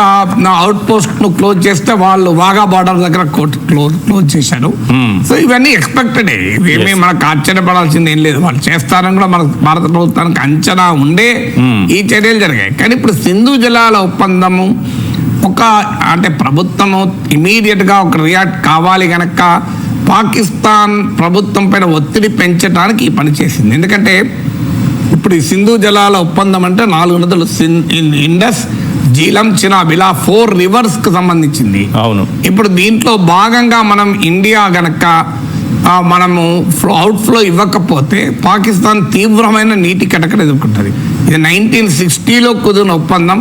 అవుట్ పోస్ట్ ను క్లోజ్ చేస్తే వాళ్ళు వాగా బార్డర్ దగ్గర క్లోజ్ చేశారు. సో ఇవన్నీ ఎక్స్పెక్టెడ్. ఇవేమీ మనకు ఆశ్చర్యపడాల్సింది ఏం లేదు. వాళ్ళు చేస్తారని కూడా మన భారత ప్రభుత్వానికి అంచనా ఉండే ఈ చర్యలు జరిగాయి. కానీ ఇప్పుడు సింధు జలాల ఒప్పందము అంటే ప్రభుత్వము ఇమీడియట్ గా ఒక రియాక్ట్ కావాలి గనక పాకిస్తాన్ ప్రభుత్వం పైన ఒత్తిడి పెంచడానికి ఈ పని చేసింది. ఎందుకంటే ఇప్పుడు ఈ సింధు జలాల ఒప్పందం అంటే 4 నదులు, ఇండస్, జీలం, చినాబ్, 4 రివర్స్ కు సంబంధించింది. అవును. ఇప్పుడు దీంట్లో భాగంగా మనం ఇండియా గనక మనము అవుట్ ఫ్లో ఇవ్వకపోతే పాకిస్తాన్ తీవ్రమైన నీటి కటకలు ఎదుర్కొంటుంది. ఇది 1960లో కుదిరిన ఒప్పందం.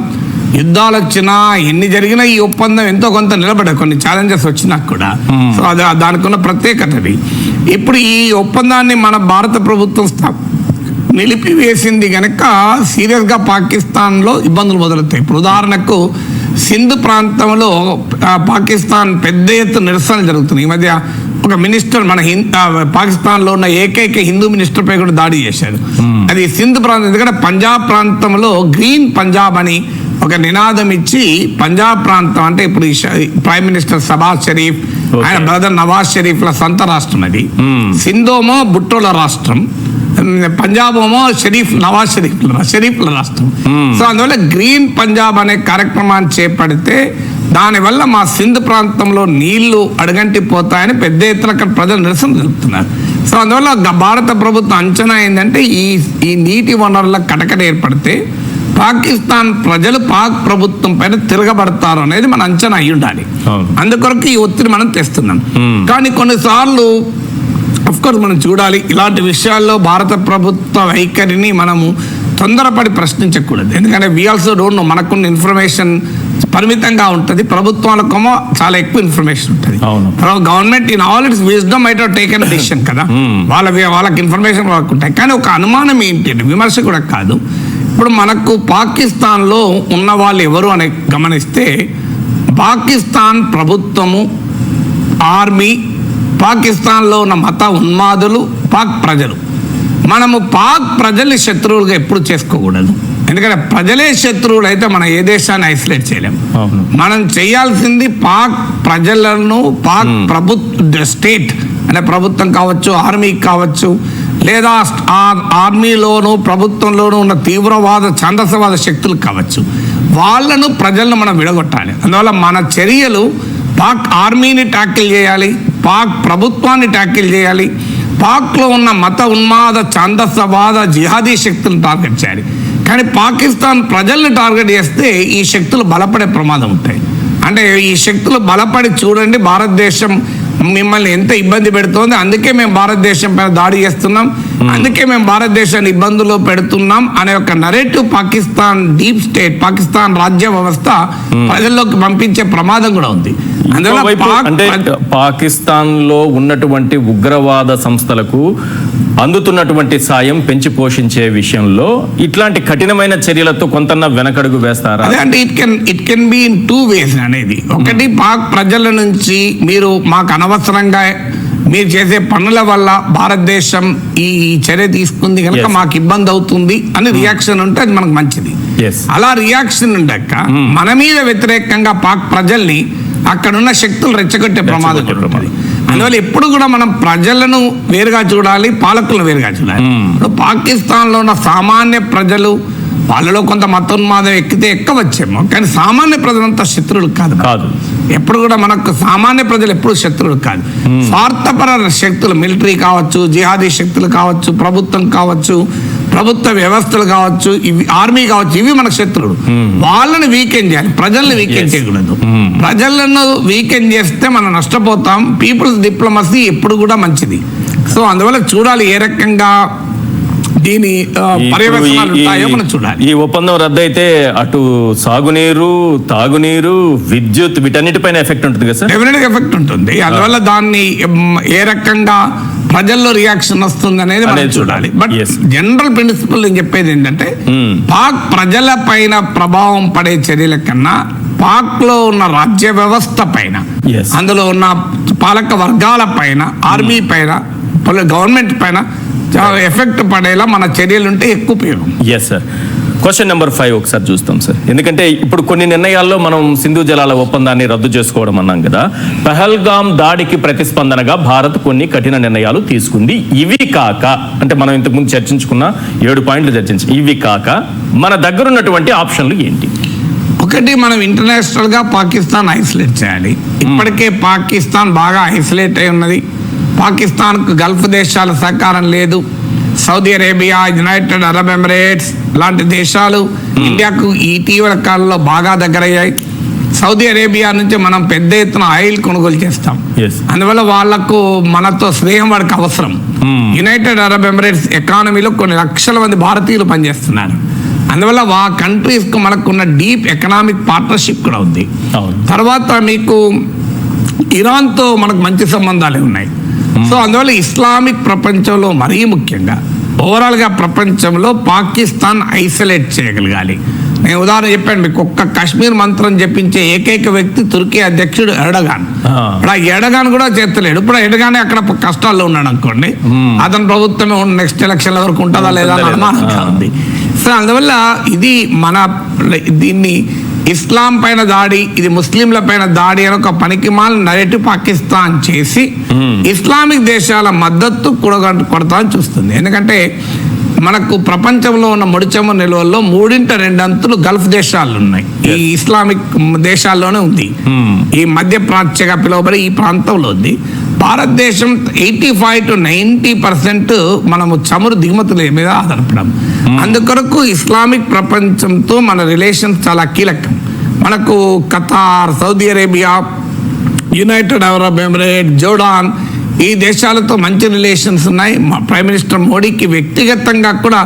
యుద్ధాలు వచ్చినా ఎన్ని జరిగినా ఈ ఒప్పందం ఎంతో కొంత నిలబడే, కొన్ని ఛాలెంజెస్ వచ్చినా కూడా. సో దానికి ఉన్న ప్రత్యేకత. ఇప్పుడు ఈ ఒప్పందాన్ని మన భారత ప్రభుత్వం నిలిపివేసింది గనక సీరియస్గా పాకిస్తాన్లో ఇబ్బందులు మొదలవుతాయి. ఇప్పుడు ఉదాహరణకు సింధు ప్రాంతంలో పాకిస్తాన్ పెద్ద ఎత్తున నిరసనలు జరుగుతున్నాయి. ఈ మధ్య ఒక మినిస్టర్ పాకిస్తాన్లో ఉన్న ఏకైక హిందూ మినిస్టర్ పై కూడా దాడి చేశారు. అది సింధు ప్రాంతం. ఎందుకంటే పంజాబ్ ప్రాంతంలో గ్రీన్ పంజాబ్ అని ఒక నినాదం ఇచ్చి పంజాబ్ ప్రాంతం అంటే ఇప్పుడు ప్రైమ్ మినిస్టర్ షబాజ్ షరీఫ్, ఆయన బ్రదర్ నవాజ్ షరీఫ్ల సొంత రాష్ట్రం అది. సింధోమో భుట్టోల రాష్ట్రం, పంజాబ్ ఏమో నవాజ్ షరీఫ్ల రాష్ట్రం. సో అందువల్ల గ్రీన్ పంజాబ్ అనే కార్యక్రమాన్ని చేపడితే దానివల్ల మా సింధ్ ప్రాంతంలో నీళ్లు అడుగంటిపోతాయని పెద్ద ఎత్తున అక్కడ ప్రజలు నిరసన తెలుపుతున్నారు. సో అందువల్ల భారత ప్రభుత్వం అంచనా ఏంటంటే ఈ నీటి వనరుల కటకట ఏర్పడితే పాకిస్తాన్ ప్రజలు పాక్ ప్రభుత్వం పైన తిరగబడతారు అనేది మన అంచనా అయి ఉండాలి. అవును. అందుకొరకు ఈ ఒత్తిడి మనం తెస్తున్నాం. కానీ కొన్నిసార్లు కోర్స్ మనం చూడాలి, ఇలాంటి విషయాల్లో భారత ప్రభుత్వ వైఖరిని మనము తొందరపడి ప్రశ్నించకూడదు. ఎందుకంటే వి ఆల్సో డోంట్ నో, మనకున్న ఇన్ఫర్మేషన్ పరిమితంగా ఉంటుంది, ప్రభుత్వాలకేమో చాలా ఎక్కువ ఇన్ఫర్మేషన్ ఉంటుంది. Government in all it's wisdom might have taken decision కదా, వాళ్ళకి ఇన్ఫర్మేషన్ వాళ్ళకు ఉంటాయి. కానీ ఒక అనుమానం ఏంటి అంటే, విమర్శ కూడా కాదు, ఇప్పుడు మనకు పాకిస్తాన్లో ఉన్న వాళ్ళు ఎవరు అని గమనిస్తే పాకిస్తాన్ ప్రభుత్వము, ఆర్మీ, పాకిస్తాన్లో ఉన్న మత ఉన్మాదులు, పాక్ ప్రజలు. మనము పాక్ ప్రజల్ని శత్రువులుగా ఎప్పుడు చేసుకోకూడదు. ఎందుకంటే ప్రజలే శత్రువులు అయితే మనం ఏ దేశాన్ని ఐసోలేట్ చేయలేము. మనం చేయాల్సింది పాక్ ప్రజలను, పాక్ స్టేట్ అంటే ప్రభుత్వం కావచ్చు, ఆర్మీ కావచ్చు, లేదా ఆర్మీలోను ప్రభుత్వంలోనూ ఉన్న తీవ్రవాద ఛాందసవాద శక్తులు కావచ్చు, వాళ్ళను ప్రజలను మనం విడగొట్టాలి. అందువల్ల మన చర్యలు పాక్ ఆర్మీని ట్యాకిల్ చేయాలి, పాక్ ప్రభుత్వాన్ని ట్యాకిల్ చేయాలి, పాక్లో ఉన్న మత ఉన్మాద ఛాందసవాద జిహాదీ శక్తులను టార్గెట్ చేయాలి. కానీ పాకిస్తాన్ ప్రజల్ని టార్గెట్ చేస్తే ఈ శక్తులు బలపడే ప్రమాదం ఉంటాయి. అంటే ఈ శక్తులు బలపడి చూడండి, భారతదేశం మిమ్మల్ని ఎంత ఇబ్బంది పెడుతోంది, అందుకే మేము భారతదేశం పైన దాడి చేస్తున్నాం, అందుకే మేము భారతదేశాన్ని ఇబ్బందుల్లో పెడుతున్నాం అనే ఒక narrative Pakistan deep state, Pakistan రాజ్య వ్యవస్థ ప్రజల్లోకి పంపించే ప్రమాదం కూడా ఉంది. అంటే పాకిస్తాన్ లో ఉన్నటువంటి ఉగ్రవాద సంస్థలకు అందుతున్నటువంటి సాయం పెంచి పోషించే విషయంలో ఇట్లాంటి కఠినమైన చర్యలతో కొంత వెనకడుగు వేస్తారా? అంటే it can be in two ways అనేది. ఒకటి, పాక్ ప్రజల నుంచి మీరు మాకు అనవసరంగా మీరు చేసే పనుల వల్ల భారతదేశం ఈ చర్య తీసుకుంది కనుక మాకు ఇబ్బంది అవుతుంది అని రియాక్షన్ ఉంటే అది మనకు మంచిది. అలా రియాక్షన్ ఉండక మన మీద వ్యతిరేకంగా పాక్ ప్రజల్ని అక్కడున్న శక్తులు రెచ్చగొట్టే ప్రమాదం ఉంటుంది. అందువల్ల ఎప్పుడు కూడా మనం ప్రజలను వేరుగా చూడాలి, పాలకులను వేరుగా చూడాలి. ఇప్పుడు పాకిస్తాన్లో ఉన్న సామాన్య ప్రజలు, వాళ్ళలో కొంత మతోన్మాదం ఎక్కితే ఎక్కవచ్చేమో, కానీ సామాన్య ప్రజలంతా శత్రువులు కాదు. ఎప్పుడు కూడా మనకు సామాన్య ప్రజలు ఎప్పుడు శత్రువులు కాదు. స్వార్థపర శక్తులు, మిలిటరీ కావచ్చు, జిహాదీ శక్తులు కావచ్చు, ప్రభుత్వం కావచ్చు, ప్రభుత్వ వ్యవస్థలు కావచ్చు, ఇవి ఆర్మీ కావచ్చు, ఇవి మనకు శత్రువులు. వాళ్ళని వీకెండ్ చేయాలి, ప్రజల్ని వీకెండ్ చేయకూడదు. ప్రజలను వీకెండ్ చేస్తే మనం నష్టపోతాం. పీపుల్స్ డిప్లొమసీ ఎప్పుడు కూడా మంచిది. సో అందువల్ల చూడాలి ఏ రకంగా దీని పర్యవేక్షణలు ఉంటాయో మనం చూడాలి. ఈ ఒప్పందం రద్దయితే అటు సాగునీరు, తాగునీరు, విద్యుత్ వీటన్నిటిపైన ఎఫెక్ట్ ఉంటుంది కదా సార్? డెఫినెట్ గా ఎఫెక్ట్ ఉంటుంది. అందువల్ల దాన్ని ఏ రకంగా ప్రజల్లో రియాక్షన్ వస్తుంది అనేది మనం చూడాలి. బట్ జనరల్ ప్రిన్సిపల్ నేను చెప్పేది ఏంటంటే, పాక్ ప్రజల పైన ప్రభావం పడే చర్యల కన్నా పాక్ లో ఉన్న రాజ్య వ్యవస్థ పైన, అందులో ఉన్న పాలక వర్గాల పైన, ఆర్మీ పైన, గవర్నమెంట్ పైన చాలా ఎఫెక్ట్ పడేలా మన చర్యలు ఉంటే ఎక్కువ ఉపయోగం. Yes sir. క్వశ్చన్ నెంబర్ 5 ఒకసారి చూస్తాం సార్. ఎందుకంటే ఇప్పుడు కొన్ని నిర్ణయాల్లో మనం సింధు జలాల ఒప్పందాన్ని రద్దు చేసుకోవడం అన్నాం కదా. పహల్గామ్ దాడికి ప్రతిస్పందనగా భారత్ కొన్ని కఠిన నిర్ణయాలు తీసుకుంది. ఇవి కాక, అంటే మనం ఇంతకుముందు చర్చించుకున్న 7 పాయింట్లు చర్చించి, ఇవి కాక మన దగ్గర ఉన్నటువంటి ఆప్షన్లు ఏంటి? ఒకటి, మనం ఇంటర్నేషనల్ గా పాకిస్తాన్ ఐసోలేట్ చేయాలి. ఇప్పటికే పాకిస్తాన్ బాగా ఐసోలేట్ అయి ఉన్నది. పాకిస్తాన్కు గల్ఫ్ దేశాల సహకారం లేదు. Saudi Arabia, United Arab Emirates లాంటి దేశాలు ఇండియాకు ఇటీవల కాలంలో బాగా దగ్గరయ్యాయి. సౌదీ అరేబియా నుంచి మనం పెద్ద ఎత్తున ఆయిల్ కొనుగోలు చేస్తాం. అందువల్ల వాళ్లకు మనతో స్నేహం వాడికి అవసరం. యునైటెడ్ అరబ్ ఎమిరేట్స్ ఎకానమీలో కొన్ని లక్షల మంది భారతీయులు పనిచేస్తున్నారు. అందువల్ల ఆ కంట్రీస్కు మనకున్న డీప్ ఎకనామిక్ పార్ట్నర్షిప్ కూడా ఉంది. తర్వాత మీకు ఇరాన్తో మనకు మంచి సంబంధాలు ఉన్నాయి. సో అందువల్ల ఇస్లామిక్ ప్రపంచంలో మరీ ముఖ్యంగా ఓవరాల్గా ప్రపంచంలో పాకిస్తాన్ ఐసోలేట్ చేయగలగాలి. నేను ఉదాహరణ చెప్పాను మీకు, ఒక్క కాశ్మీర్ మంత్రం చెప్పించే ఏకైక వ్యక్తి తుర్కీ అధ్యక్షుడు ఎర్డగాన్. ఇప్పుడు ఆ ఎర్డగాన్ కూడా చేస్తలేడు. ఇప్పుడు ఎర్డగానే అక్కడ కష్టాల్లో ఉన్నాడు అనుకోండి, అతని ప్రభుత్వమే నెక్స్ట్ ఎలక్షన్ల వరకు ఉంటుందా లేదా అని అనుమానంగా ఉంది. సో అందువల్ల ఇది దీన్ని ఇస్లాం పైన దాడి, ఇది ముస్లింల పైన దాడి అని ఒక పనికిమాల నరేటివ్ పాకిస్తాన్ చేసి ఇస్లామిక్ దేశాల మద్దతు కొడతామని చూస్తుంది. ఎందుకంటే మనకు ప్రపంచంలో ఉన్న ముడిచము నిల్వల్లో 3/2 గల్ఫ్ దేశాలు ఉన్నాయి. ఈ ఇస్లామిక్ దేశాల్లోనే ఉంది. ఈ మధ్య ప్రాచ్యగా పిలువబడే ఈ ప్రాంతంలో ఉంది. భారతదేశం 85 to 90% మనము చమురు దిగుమతుల మీద ఆధారపడం. అందుకొరకు ఇస్లామిక్ ప్రపంచంతో మన రిలేషన్స్ చాలా కీలకం. మనకు Qatar, Saudi Arabia, United Arab emirate, Jordan ఈ దేశాలతో మంచి రిలేషన్స్ ఉన్నాయి. ప్రైమ్ మినిస్టర్ మోడీకి వ్యక్తిగతంగా కూడా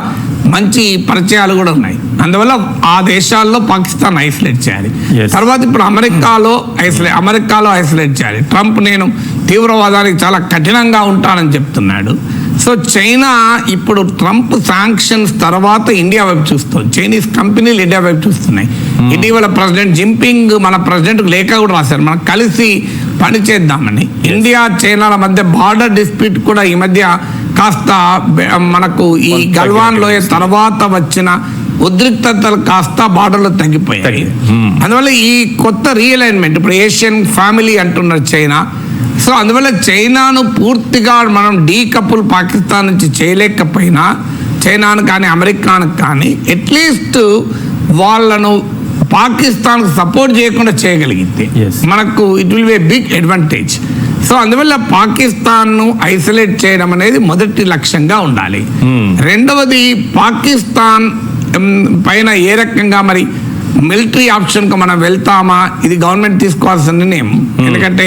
మంచి పరిచయాలు కూడా ఉన్నాయి. అందువల్ల ఆ దేశాల్లో పాకిస్తాన్ ఐసోలేట్ చేయాలి. తర్వాత ఇప్పుడు అమెరికాలో ఐసోలేట్ చేయాలి. ట్రంప్ నేను తీవ్రవాదానికి చాలా కఠినంగా ఉంటానని చెప్తున్నాడు. సో చైనా ఇప్పుడు ట్రంప్ శాంక్షన్స్ తర్వాత ఇండియా వైపు చూస్తుంది. చైనీస్ కంపెనీలు ఇండియా వైపు చూస్తున్నాయి. ఇటీవల ప్రెసిడెంట్ జింపింగ్ మన ప్రెసిడెంట్ లేఖ కూడా రాశారు, మనం కలిసి పనిచేద్దామని. ఇండియా చైనాల మధ్య బార్డర్ డిస్ప్యూట్ కూడా ఈ మధ్య కాస్త మనకు ఈ గల్వాన్ లోయ తర్వాత వచ్చిన ఉద్రిక్తతలు కాస్త బార్డర్లో తగ్గిపోయాయి. అందువల్ల ఈ కొత్త రీఅలైన్మెంట్ ఇప్పుడు ఏషియన్ ఫ్యామిలీ అంటున్నారు చైనా. సో అందువల్ల చైనాను పూర్తిగా మనం డీకపుల్ పాకిస్తాన్ నుంచి చేయలేకపోయినా, చైనాను కానీ అమెరికాను కానీ అట్లీస్ట్ వాళ్ళను పాకిస్తాన్కు సపోర్ట్ చేయకుండా చేయగలిగితే మనకు it will be a big advantage. So అందువల్ల పాకిస్తాన్ను ఐసోలేట్ చేయడం అనేది మొదటి లక్ష్యంగా ఉండాలి. రెండవది పాకిస్తాన్ పైన ఏ రకంగా మరి మిలిటరీ ఆప్షన్కు మనం వెళ్తామా, ఇది గవర్నమెంట్ తీసుకోవాల్సిన నిర్ణయం. ఎందుకంటే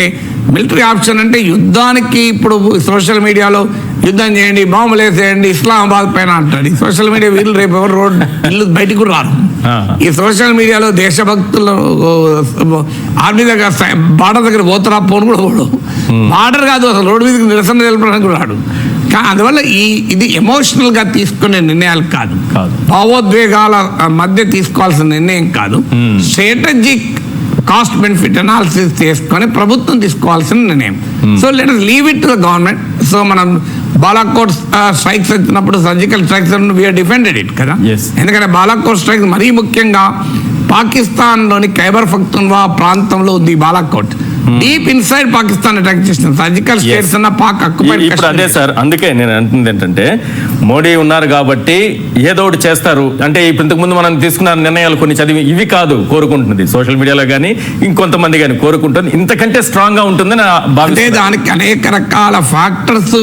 మిలిటరీ ఆప్షన్ అంటే యుద్ధానికి ఇప్పుడు సోషల్ మీడియాలో యుద్ధం చేయండి, బాంబులు వేసేయండి, ఇస్లామాబాద్ పైన అంటాడు. ఈ సోషల్ మీడియా వీళ్ళు రేపు ఎవరు ఇల్లు బయటికి కూడా రారు. ఈ సోషల్ మీడియాలో దేశభక్తులు ఆర్మీ దగ్గర బార్డర్ దగ్గర పోతారా పోను కూడా పోడు. బార్డర్ కాదు అసలు రోడ్డు మీదకి నిరసన తెలపడానికి కూడా రాడు. అందువల్ల ఇది ఎమోషనల్ గా తీసుకునే నిర్ణయాలు కాదు, భావోద్వేగాల మధ్య తీసుకోవాల్సిన నిర్ణయం కాదు. స్ట్రాటజిక్ కాస్ట్ బెనిఫిట్ అనాలిసిస్ చేసుకొని ప్రభుత్వం తీసుకోవాల్సిన నిర్ణయం. So let us leave it to the government. So మనం బాలాకోట్ స్ట్రైక్స్ వచ్చినప్పుడు surgical strikes we are defended it కదా. ఎందుకంటే బాలాకోట్ స్ట్రైక్స్ మరీ ముఖ్యంగా పాకిస్తాన్లోని ఖైబర్ పఖ్తూన్వా ప్రాంతంలో ఉంది Balakot. Deep inside Pakistan attack చేసిన సర్జికల్ స్ట్రైక్స్ అన్న పాక్ ఇప్పుడు అదే సార్, అందుకే నేను అంటుంది ఏంటంటే మోడీ ఉన్నారు కాబట్టి ఏదో ఒకటి చేస్తారు అంటే ఇంతకు ముందు మనం తీసుకున్న నిర్ణయాలు కొన్ని చదివి ఇవి కాదు కోరుకుంటున్నది సోషల్ మీడియాలో కానీ ఇంకొంతమంది కానీ కోరుకుంటుంది ఇంతకంటే స్ట్రాంగ్ గా ఉంటుందని అంటే దానికి అనేక రకాల ఫ్యాక్టర్స్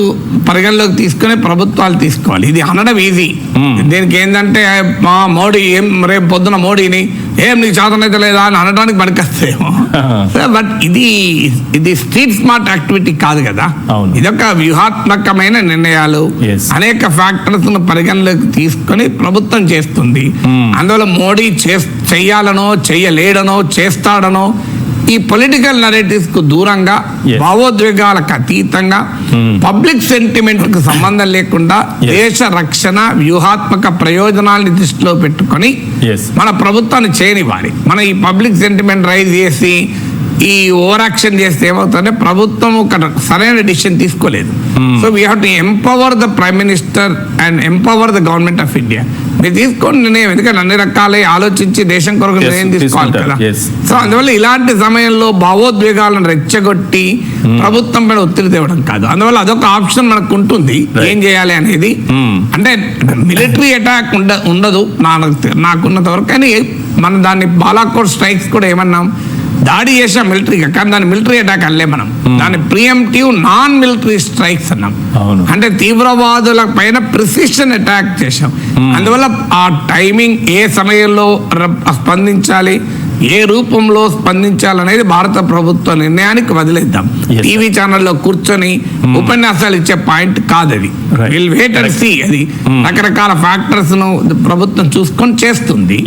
పరిగణలోకి తీసుకుని ప్రభుత్వాలు తీసుకోవాలి. ఇది అనడం ఈజీ. దీనికి ఏంటంటే మా మోడీ రేపు పొద్దున మోడీని నీకు చేతనైతే లేదా అని అనడానికి పనికొస్తేమో. బట్ ఇది స్ట్రీట్ స్మార్ట్ యాక్టివిటీ కాదు కదా. ఇదొక వ్యూహాత్మకమైన నిర్ణయాలు, అనేక ఫ్యాక్టర్స్ పరిగణలోకి తీసుకొని ప్రభుత్వం చేస్తుంది. అందువల్ల మోడీ చెయ్యాలనో చెయ్యలేడనో చేస్తాడనో ఈ పొలిటికల్ నరేటివ్స్ కు దూరంగా, భావోద్వేగాలకు అతీతంగా, పబ్లిక్ సెంటిమెంట్ కు సంబంధం లేకుండా దేశ రక్షణ వ్యూహాత్మక ప్రయోజనాల్ని దృష్టిలో పెట్టుకొని మన ప్రభుత్వాన్ని చేయనివ్వాలి. మన ఈ పబ్లిక్ సెంటిమెంట్ రైజ్ చేసి ఈ ఓవర్ యాక్షన్ చేస్తే ఏమవుతుందంటే ప్రభుత్వం ఒక సరైన డిసిషన్ తీసుకోలేదు. So we have to empower the prime minister and empower the government of India. మీరు తీసుకోండి నిర్ణయం, ఎందుకంటే అన్ని రకాలే ఆలోచించి దేశం కొరకు నిర్ణయం తీసుకోవాలి కదా. సో అందువల్ల ఇలాంటి సమయంలో భావోద్వేగాలను రెచ్చగొట్టి ప్రభుత్వం పైన ఒత్తిడి తేవడం కాదు. అందువల్ల అదొక ఆప్షన్ మనకు ఉంటుంది ఏం చేయాలి అనేది. అంటే మిలిటరీ అటాక్ ఉండదు నాకున్నంత వరకు. కానీ మనం దాన్ని బాలాకోట్ స్ట్రైక్స్ కూడా ఏమన్నాం, దాడి చేసాం మిలిటరీగా, కానీ దాన్ని మిలిటరీ అటాక్ అనలే మనం, దాన్ని ప్రియంప్టివ్ నాన్ మిలిటరీ స్ట్రైక్స్ అన్నాం. అంటే తీవ్రవాదుల పైన ప్రిసిషన్ అటాక్ చేశాం. అందువల్ల ఆ టైమింగ్ ఏ సమయంలో స్పందించాలి, ఏ రూపంలో స్పందించాలనేది భారత ప్రభుత్వ నిర్ణయానికి వదిలేద్దాం. టీవీ ఛానల్లో కూర్చొని ఉపన్యాసాలు ఇచ్చే పాయింట్ కాదు అది. Will wait and see. అది రకరకాల ఫ్యాక్టర్స్ ను ప్రభుత్వం చూసుకొని చేస్తుంది.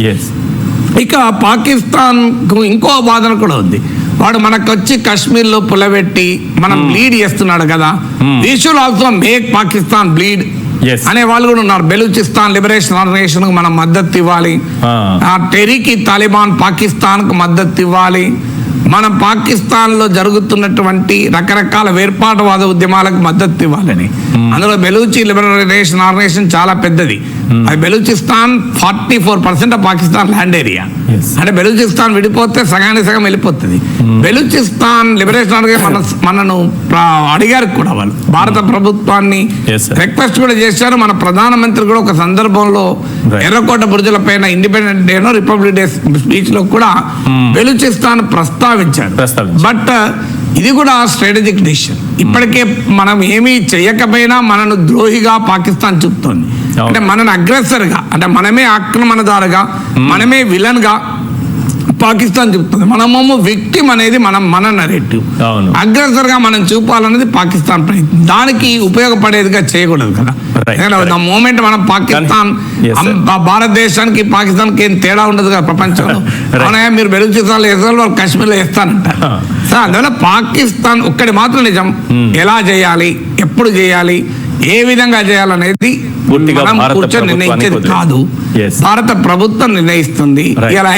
ఇక పాకిస్తాన్ కు ఇంకో వాదన కూడా ఉంది. వాడు మనకు వచ్చి కాశ్మీర్లో పులబెట్టి మనం బ్లీడ్ చేస్తున్నాడు కదా, we should also make Pakistan bleed అనే వాళ్ళు కూడా ఉన్నారు. బెలూచిస్తాన్ లిబరేషన్ ఆర్గనైజేషన్ కు మనం మద్దతు ఇవ్వాలి, టెరీకి తాలిబాన్ పాకిస్తాన్ కు మద్దతు ఇవ్వాలి, మనం పాకిస్తాన్ లో జరుగుతున్నటువంటి రకరకాల వేర్పాటువాద ఉద్యమాలకు మద్దతు ఇవ్వాలని. అందులో బెలూచి లిబరేషన్ ఆర్గనైజేషన్ చాలా పెద్దది. అది Balochistan 44% of Pakistan land area. అంటే బెలూచిస్తాన్ విడిపోతే సగానికి సగం వెళ్ళిపోతుంది. బెలూచిస్తాన్ లిబరేషన్ ఆర్గనైజేషన్ మనను అడిగారు కూడా, వాళ్ళు భారత ప్రభుత్వాన్ని రిక్వెస్ట్ కూడా చేశారు. మన ప్రధానమంత్రి కూడా ఒక సందర్భంలో ఎర్రకోట బురుజుల పైన ఇండిపెండెన్స్ డేనో రిపబ్లిక్ డే స్పీచ్ లో కూడా బెలూచిస్తాన్ ప్రస్తావించారు. బట్ ఇది కూడా స్ట్రాటజిక్ డిసిషన్. ఇప్పటికే మనం ఏమీ చేయకపోయినా మనను ద్రోహిగా పాకిస్తాన్ చూపుతోంది. అంటే మనను అగ్రెసర్గా, అంటే మనమే ఆక్రమణదారుగా, మనమే విలన్గా పాకిస్తాన్ చెప్తుంది. మనమేమో విక్టిమ్ అనేది మన నరేటివ్. అగ్రెసర్ గా మనం చూపాలనేది పాకిస్తాన్ ప్రయత్నం. దానికి ఉపయోగపడేదిగా చేయకూడదు కదా. మూమెంట్ మనం పాకిస్తాన్, భారతదేశానికి పాకిస్తాన్కి ఏం తేడా ఉండదు కదా ప్రపంచంలో. మీరు బెలూచిస్తాన్లో వేస్తారు, వాళ్ళు కాశ్మీర్లో వేస్తానంటారు. సో అందువల్ల పాకిస్తాన్ ఒక్కటి మాత్రం నిజం, ఎలా చేయాలి, ఎప్పుడు చేయాలి, ఏ విధంగా చేయాలనేది మనం కూర్చొని నిర్ణయించేది కాదు, భారత ప్రభుత్వం నిర్ణయిస్తుంది. ఇలా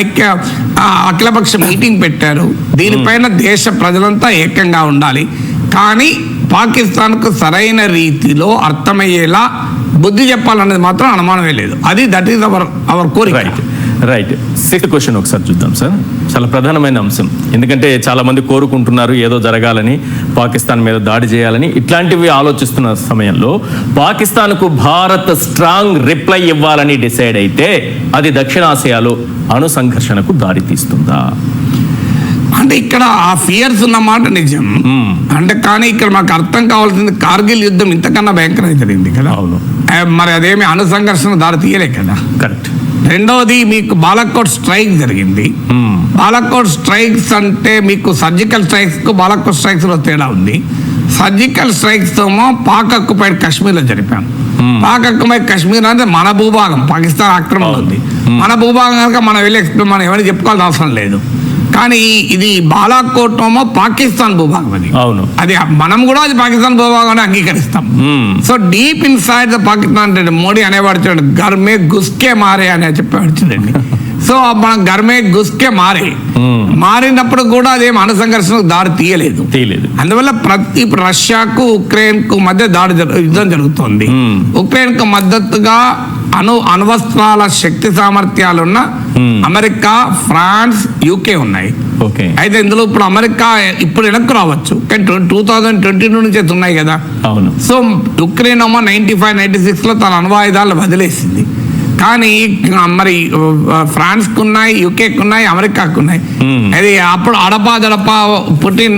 అఖిలపక్ష మీటింగ్ పెట్టారు, దీనిపైన దేశ ప్రజలంతా ఏకంగా ఉండాలి. కానీ పాకిస్తాన్కు సరైన రీతిలో అర్థమయ్యేలా బుద్ధి చెప్పాలనేది మాత్రం అనుమానమే లేదు. దట్ ఈస్ అవర్ కోరిక. రైట్. 6th క్వశ్చన్ ఒకసారి చూద్దాం సార్. చాలా ప్రధానమైన అంశం, ఎందుకంటే చాలా మంది కోరుకుంటున్నారు ఏదో జరగాలని, పాకిస్తాన్ మీద దాడి చేయాలని. ఇట్లాంటివి ఆలోచిస్తున్న సమయంలో పాకిస్తాన్కు భారత్ స్ట్రాంగ్ రిప్లై ఇవ్వాలని డిసైడ్ అయితే అది దక్షిణాసియాలో అణు సంఘర్షణకు దారి తీస్తుందా? అంటే ఇక్కడ ఆ ఫియర్స్ ఉన్నమాట నిజం. అంటే కానీ ఇక్కడ మాకు అర్థం కావాల్సింది, కార్గిల్ యుద్ధం ఇంతకన్నా భయంకరంగా జరిగింది కదా. మరి అదేమి అణు సంఘర్షణ దారి తీయలే కదా. కరెక్ట్. రెండవది మీకు బాలాకోట్ స్ట్రైక్ జరిగింది. బాలాకోట్ స్ట్రైక్స్ అంటే మీకు సర్జికల్ స్ట్రైక్స్ కు బాలాకోట్ స్ట్రైక్స్ లో తేడా ఉంది. సర్జికల్ స్ట్రైక్స్ తోమో పాక్ ఆక్యుపైడ్ కాశ్మీర్ లో జరిపాం. పాక్ ఆక్యుపైడ్ కాశ్మీర్ అంటే మన భూభాగం, పాకిస్తాన్ ఆక్రమణ ఉంది. మన భూభాగం కనుక మనం వెళ్ళి ఎక్స్ప్లెయిన్, మనం ఎవరికి చెప్పుకోవాల్సిన అవసరం లేదు. కానీ ఇది బాలాకోట్ ఏమో పాకిస్తాన్ భూభాగం. అది మనం కూడా అది పాకిస్తాన్ భూభాగం అంగీకరిస్తాం. So deep inside the Pakistan Modi అనేవాడు చూడండి, గర్మే గుస్కే మారే అని చెప్పేవాడు చూడండి. సో మనం గర్మే గుస్కే మారినప్పుడు కూడా అదేం అణు సంఘర్షణకు దారి తీయలేదు. అందువల్ల ఇప్పుడు రష్యాకు ఉక్రెయిన్ కు మధ్య యుద్ధం జరుగుతోంది. ఉక్రెయిన్ కు మద్దతుగా అణ్వస్త్రాల శక్తి సామర్థ్యాలున్న అమెరికా, ఫ్రాన్స్, యూకే ఉన్నాయి. అయితే ఇందులో ఇప్పుడు అమెరికా ఇప్పుడు వెనక్కు రావచ్చు, కానీ 2022 నుంచి ఉన్నాయి కదా. సో ఉక్రెయిన్ ఏమో 95-96 లో తన అణ్వాయుధాలు వదిలేసింది. కానీ మరి ఫ్రాన్స్ కు ఉన్నాయి, యూకేకి ఉన్నాయి, అమెరికాకు ఉన్నాయి. అది అప్పుడు అడపా పుటిన్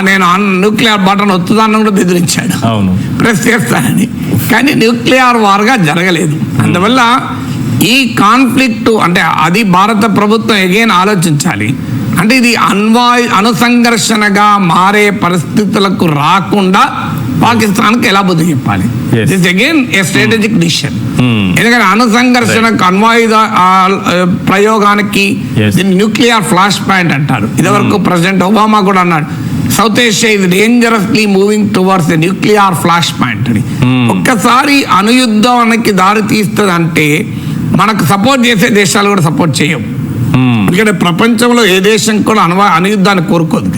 నేను న్యూక్లియర్ బటన్ ఒత్తుదాన్ని కూడా బెదిరించాడు, ప్రెస్ చేస్తానని. కానీ న్యూక్లియర్ వార్గా జరగలేదు. అందువల్ల ఈ కాన్ఫ్లిక్ట్ అంటే అది భారత ప్రభుత్వం ఎగైన్ ఆలోచించాలి. అంటే ఇది అణు సంఘర్షణగా మారే పరిస్థితులకు రాకుండా పాకిస్తాన్కి ఎలా బుద్ధి చెప్పాలి. This again A strategic decision. ఎందుకంటే అణు సంఘర్షణకు అణ్వాయుధ ప్రయోగానికి న్యూక్లియర్ ఫ్లాష్ పాయింట్ అంటారు. ఇదివరకు ప్రెసిడెంట్ ఒబామా కూడా అన్నాడు, సౌత్ ఏషియా ఇది dangerously moving towards the nuclear flash point అని. ఒక్కసారి అణుయుద్ధానికి దారి తీస్తుంది అంటే మనకు సపోర్ట్ చేసే దేశాలు కూడా సపోర్ట్ చేయవు. ఎందుకంటే ప్రపంచంలో ఏ దేశం కూడా అణుయుద్ధాన్ని కోరుకోదు.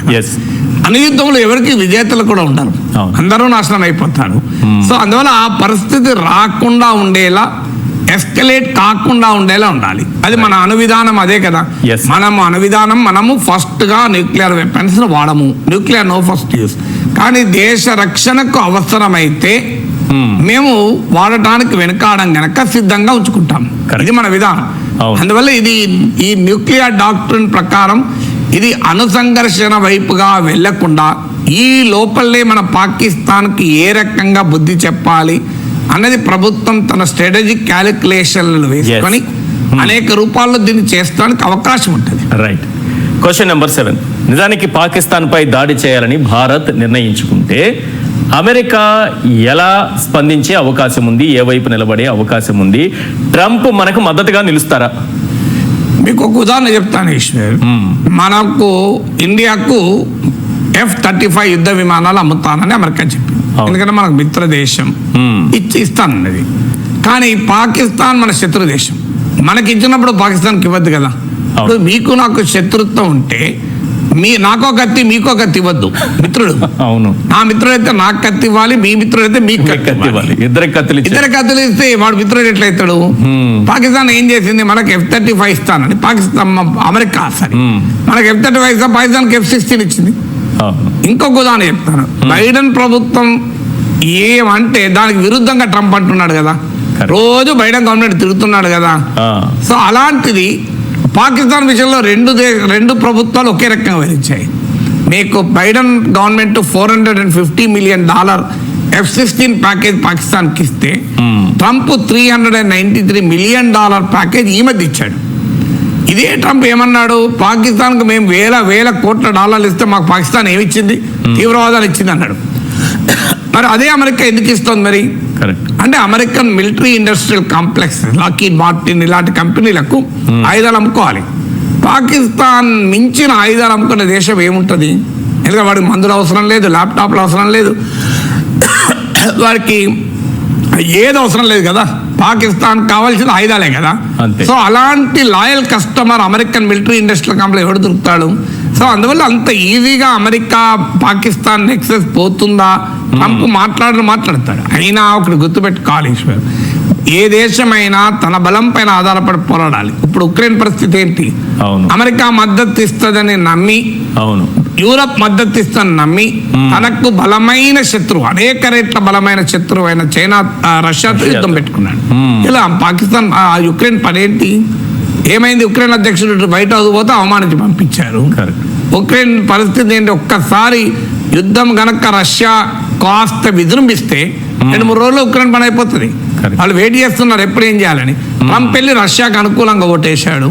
అణుయుద్ధంలో ఎవరికి విజేతలు కూడా ఉండరు, అందరూ నాశనం అయిపోతారు. సో అందువల్ల ఆ పరిస్థితి రాకుండా ఉండేలా, ఎస్కలేట్ కాకుండా ఉండేలా ఉండాలి. అది మన అణువిధానం అదే కదా. మనము ఫస్ట్ గా న్యూక్లియర్ వెపన్స్ వాడము, న్యూక్లియర్ నో ఫస్ట్ యూస్. కానీ దేశ రక్షణకు అవసరమైతే మేము వాడటానికి వెనకాడం గనక సిద్ధంగా ఉంచుకుంటాం. ఇది మన విధానం. అందువల్ల ఇది ఈ న్యూక్లియర్ డాక్ట్రిన్ ప్రకారం ఇది అణు సంఘర్షణ వైపుగా వెళ్లకుండా ఈ లోపలే మన పాకిస్తాన్కి ఏ రకంగా బుద్ధి చెప్పాలి అన్నది ప్రభుత్వం తన స్ట్రాటజిక్ క్యాలిక్యులేషన్లు వేసుకొని అనేక రూపాల్లో దీన్ని చేస్తానికి అవకాశం ఉంటుంది. రైట్. Question number 7. నిజానికి పాకిస్తాన్ పై దాడి చేయాలని భారత్ నిర్ణయించుకుంటే అమెరికా ఎలా స్పందించే అవకాశం ఉంది, ఏ వైపు నిలబడే అవకాశం ఉంది? ట్రంప్ మనకు మద్దతుగా నిలుస్తారా? మీకు ఒక ఉదాహరణ చెప్తాను ఈశ్వర్. మనకు ఇండియాకు F-35 యుద్ధ విమానాలు అమ్ముతానని అమెరికా చెప్పింది. ఎందుకంటే మనకు మిత్ర దేశం, ఇస్తానన్నది. కానీ పాకిస్తాన్ మన శత్రు దేశం. మనకి ఇచ్చినప్పుడు పాకిస్తాన్కి ఇవ్వద్దు కదా. ఇప్పుడు మీకు నాకు శత్రుత్వం ఉంటే నాకో కత్తి మీకో కత్తి ఇవ్వద్దు. మిత్రుడు, అవును, నా మిత్రుడు అయితే నాకు కత్తి ఇవ్వాలి, మీ మిత్రుడు అయితే మీకు కత్తి ఇవ్వాలి. ఇద్దరు కత్తులు ఇస్తే వాడు మిత్రుడు ఎట్లయితాడు? పాకిస్తాన్ ఏం చేసింది, మనకు F-35 ఇస్తానని పాకిస్తాన్ అమెరికా సరే మనకు F-35 ఇస్తా, పాకిస్తాన్కి F-16 ఇచ్చింది. ఇంకొక ఉదాహరణ చెప్తాను. బైడెన్ ప్రభుత్వం ఏమంటే దానికి విరుద్ధంగా ట్రంప్ అంటున్నాడు కదా, రోజు బైడెన్ గవర్నమెంట్ తిరుగుతున్నాడు కదా. సో అలాంటిది పాకిస్తాన్ విషయంలో రెండు ప్రభుత్వాలు ఒకే రకంగా వ్యవహరించాయి. మీకు Biden government $450 million F-16 package పాకిస్తాన్కి ఇస్తే ట్రంప్ $393 million ప్యాకేజ్ ఈ మధ్య ఇచ్చాడు. ఇదే ట్రంప్ ఏమన్నాడు, పాకిస్తాన్కి మేము వేల కోట్ల డాలర్లు ఇస్తే మాకు పాకిస్తాన్ ఏమిచ్చింది, తీవ్రవాదాలు ఇచ్చింది అన్నాడు. మరి అదే అమెరికా ఎందుకు ఇస్తుంది మరి? అంటే American military industrial complex, Lockheed Martin ఇలాంటి కంపెనీలకు ఆయుధాలు అమ్ముకోవాలి. పాకిస్తాన్ మించిన ఆయుధాలు అమ్ముకునే దేశం ఏముంటుంది? ఎందుకంటే వాడికి మందులు అవసరం లేదు, ల్యాప్టాప్లు అవసరం లేదు, వారికి ఏది అవసరం లేదు కదా. పాకిస్తాన్ కావాల్సిన ఆయుధాలే కదా. సో అలాంటి loyal customer American military industrial complex ఎవడు దొరుకుతాడు? సో అందువల్ల అంత ఈజీగా అమెరికా పాకిస్తాన్ నెక్సెస్ పోతుందా? ట్రంప్ మాట్లాడతాడు. అయినా ఒకటి గుర్తుపెట్టుకోవాలి ఈశ్వర్, ఏ దేశమైనా తన బలం పైన ఆధారపడి పోరాడాలి. ఇప్పుడు ఉక్రెయిన్ పరిస్థితి ఏంటి? అమెరికా మద్దతు ఇస్తుందని నమ్మి, యూరప్ మద్దతు ఇస్తుందని నమ్మి తనకు బలమైన శత్రువు, అనేక రేట్ల బలమైన శత్రువు అయిన చైనా, రష్యాతో యుద్ధం పెట్టుకున్నాడు. ఇలా పాకిస్తాన్ యుక్రెయిన్ పనేంటి? ఏమైంది? ఉక్రెయిన్ అధ్యక్షుడు వైట్ హౌస్ పోతే అవమానించి పంపించారు. ఉక్రెయిన్ పరిస్థితి ఏంటి? ఒక్కసారి యుద్ధం గనక రష్యా కాస్త విజృంభిస్తే 2-3 రోజుల్లో ఉక్రెయిన్ పని అయిపోతుంది. వాళ్ళు వెయిట్ చేస్తున్నారు ఎప్పుడు ఏం చేయాలని. ట్రంప్ వెళ్ళి రష్యాకు అనుకూలంగా ఓటేశాడు.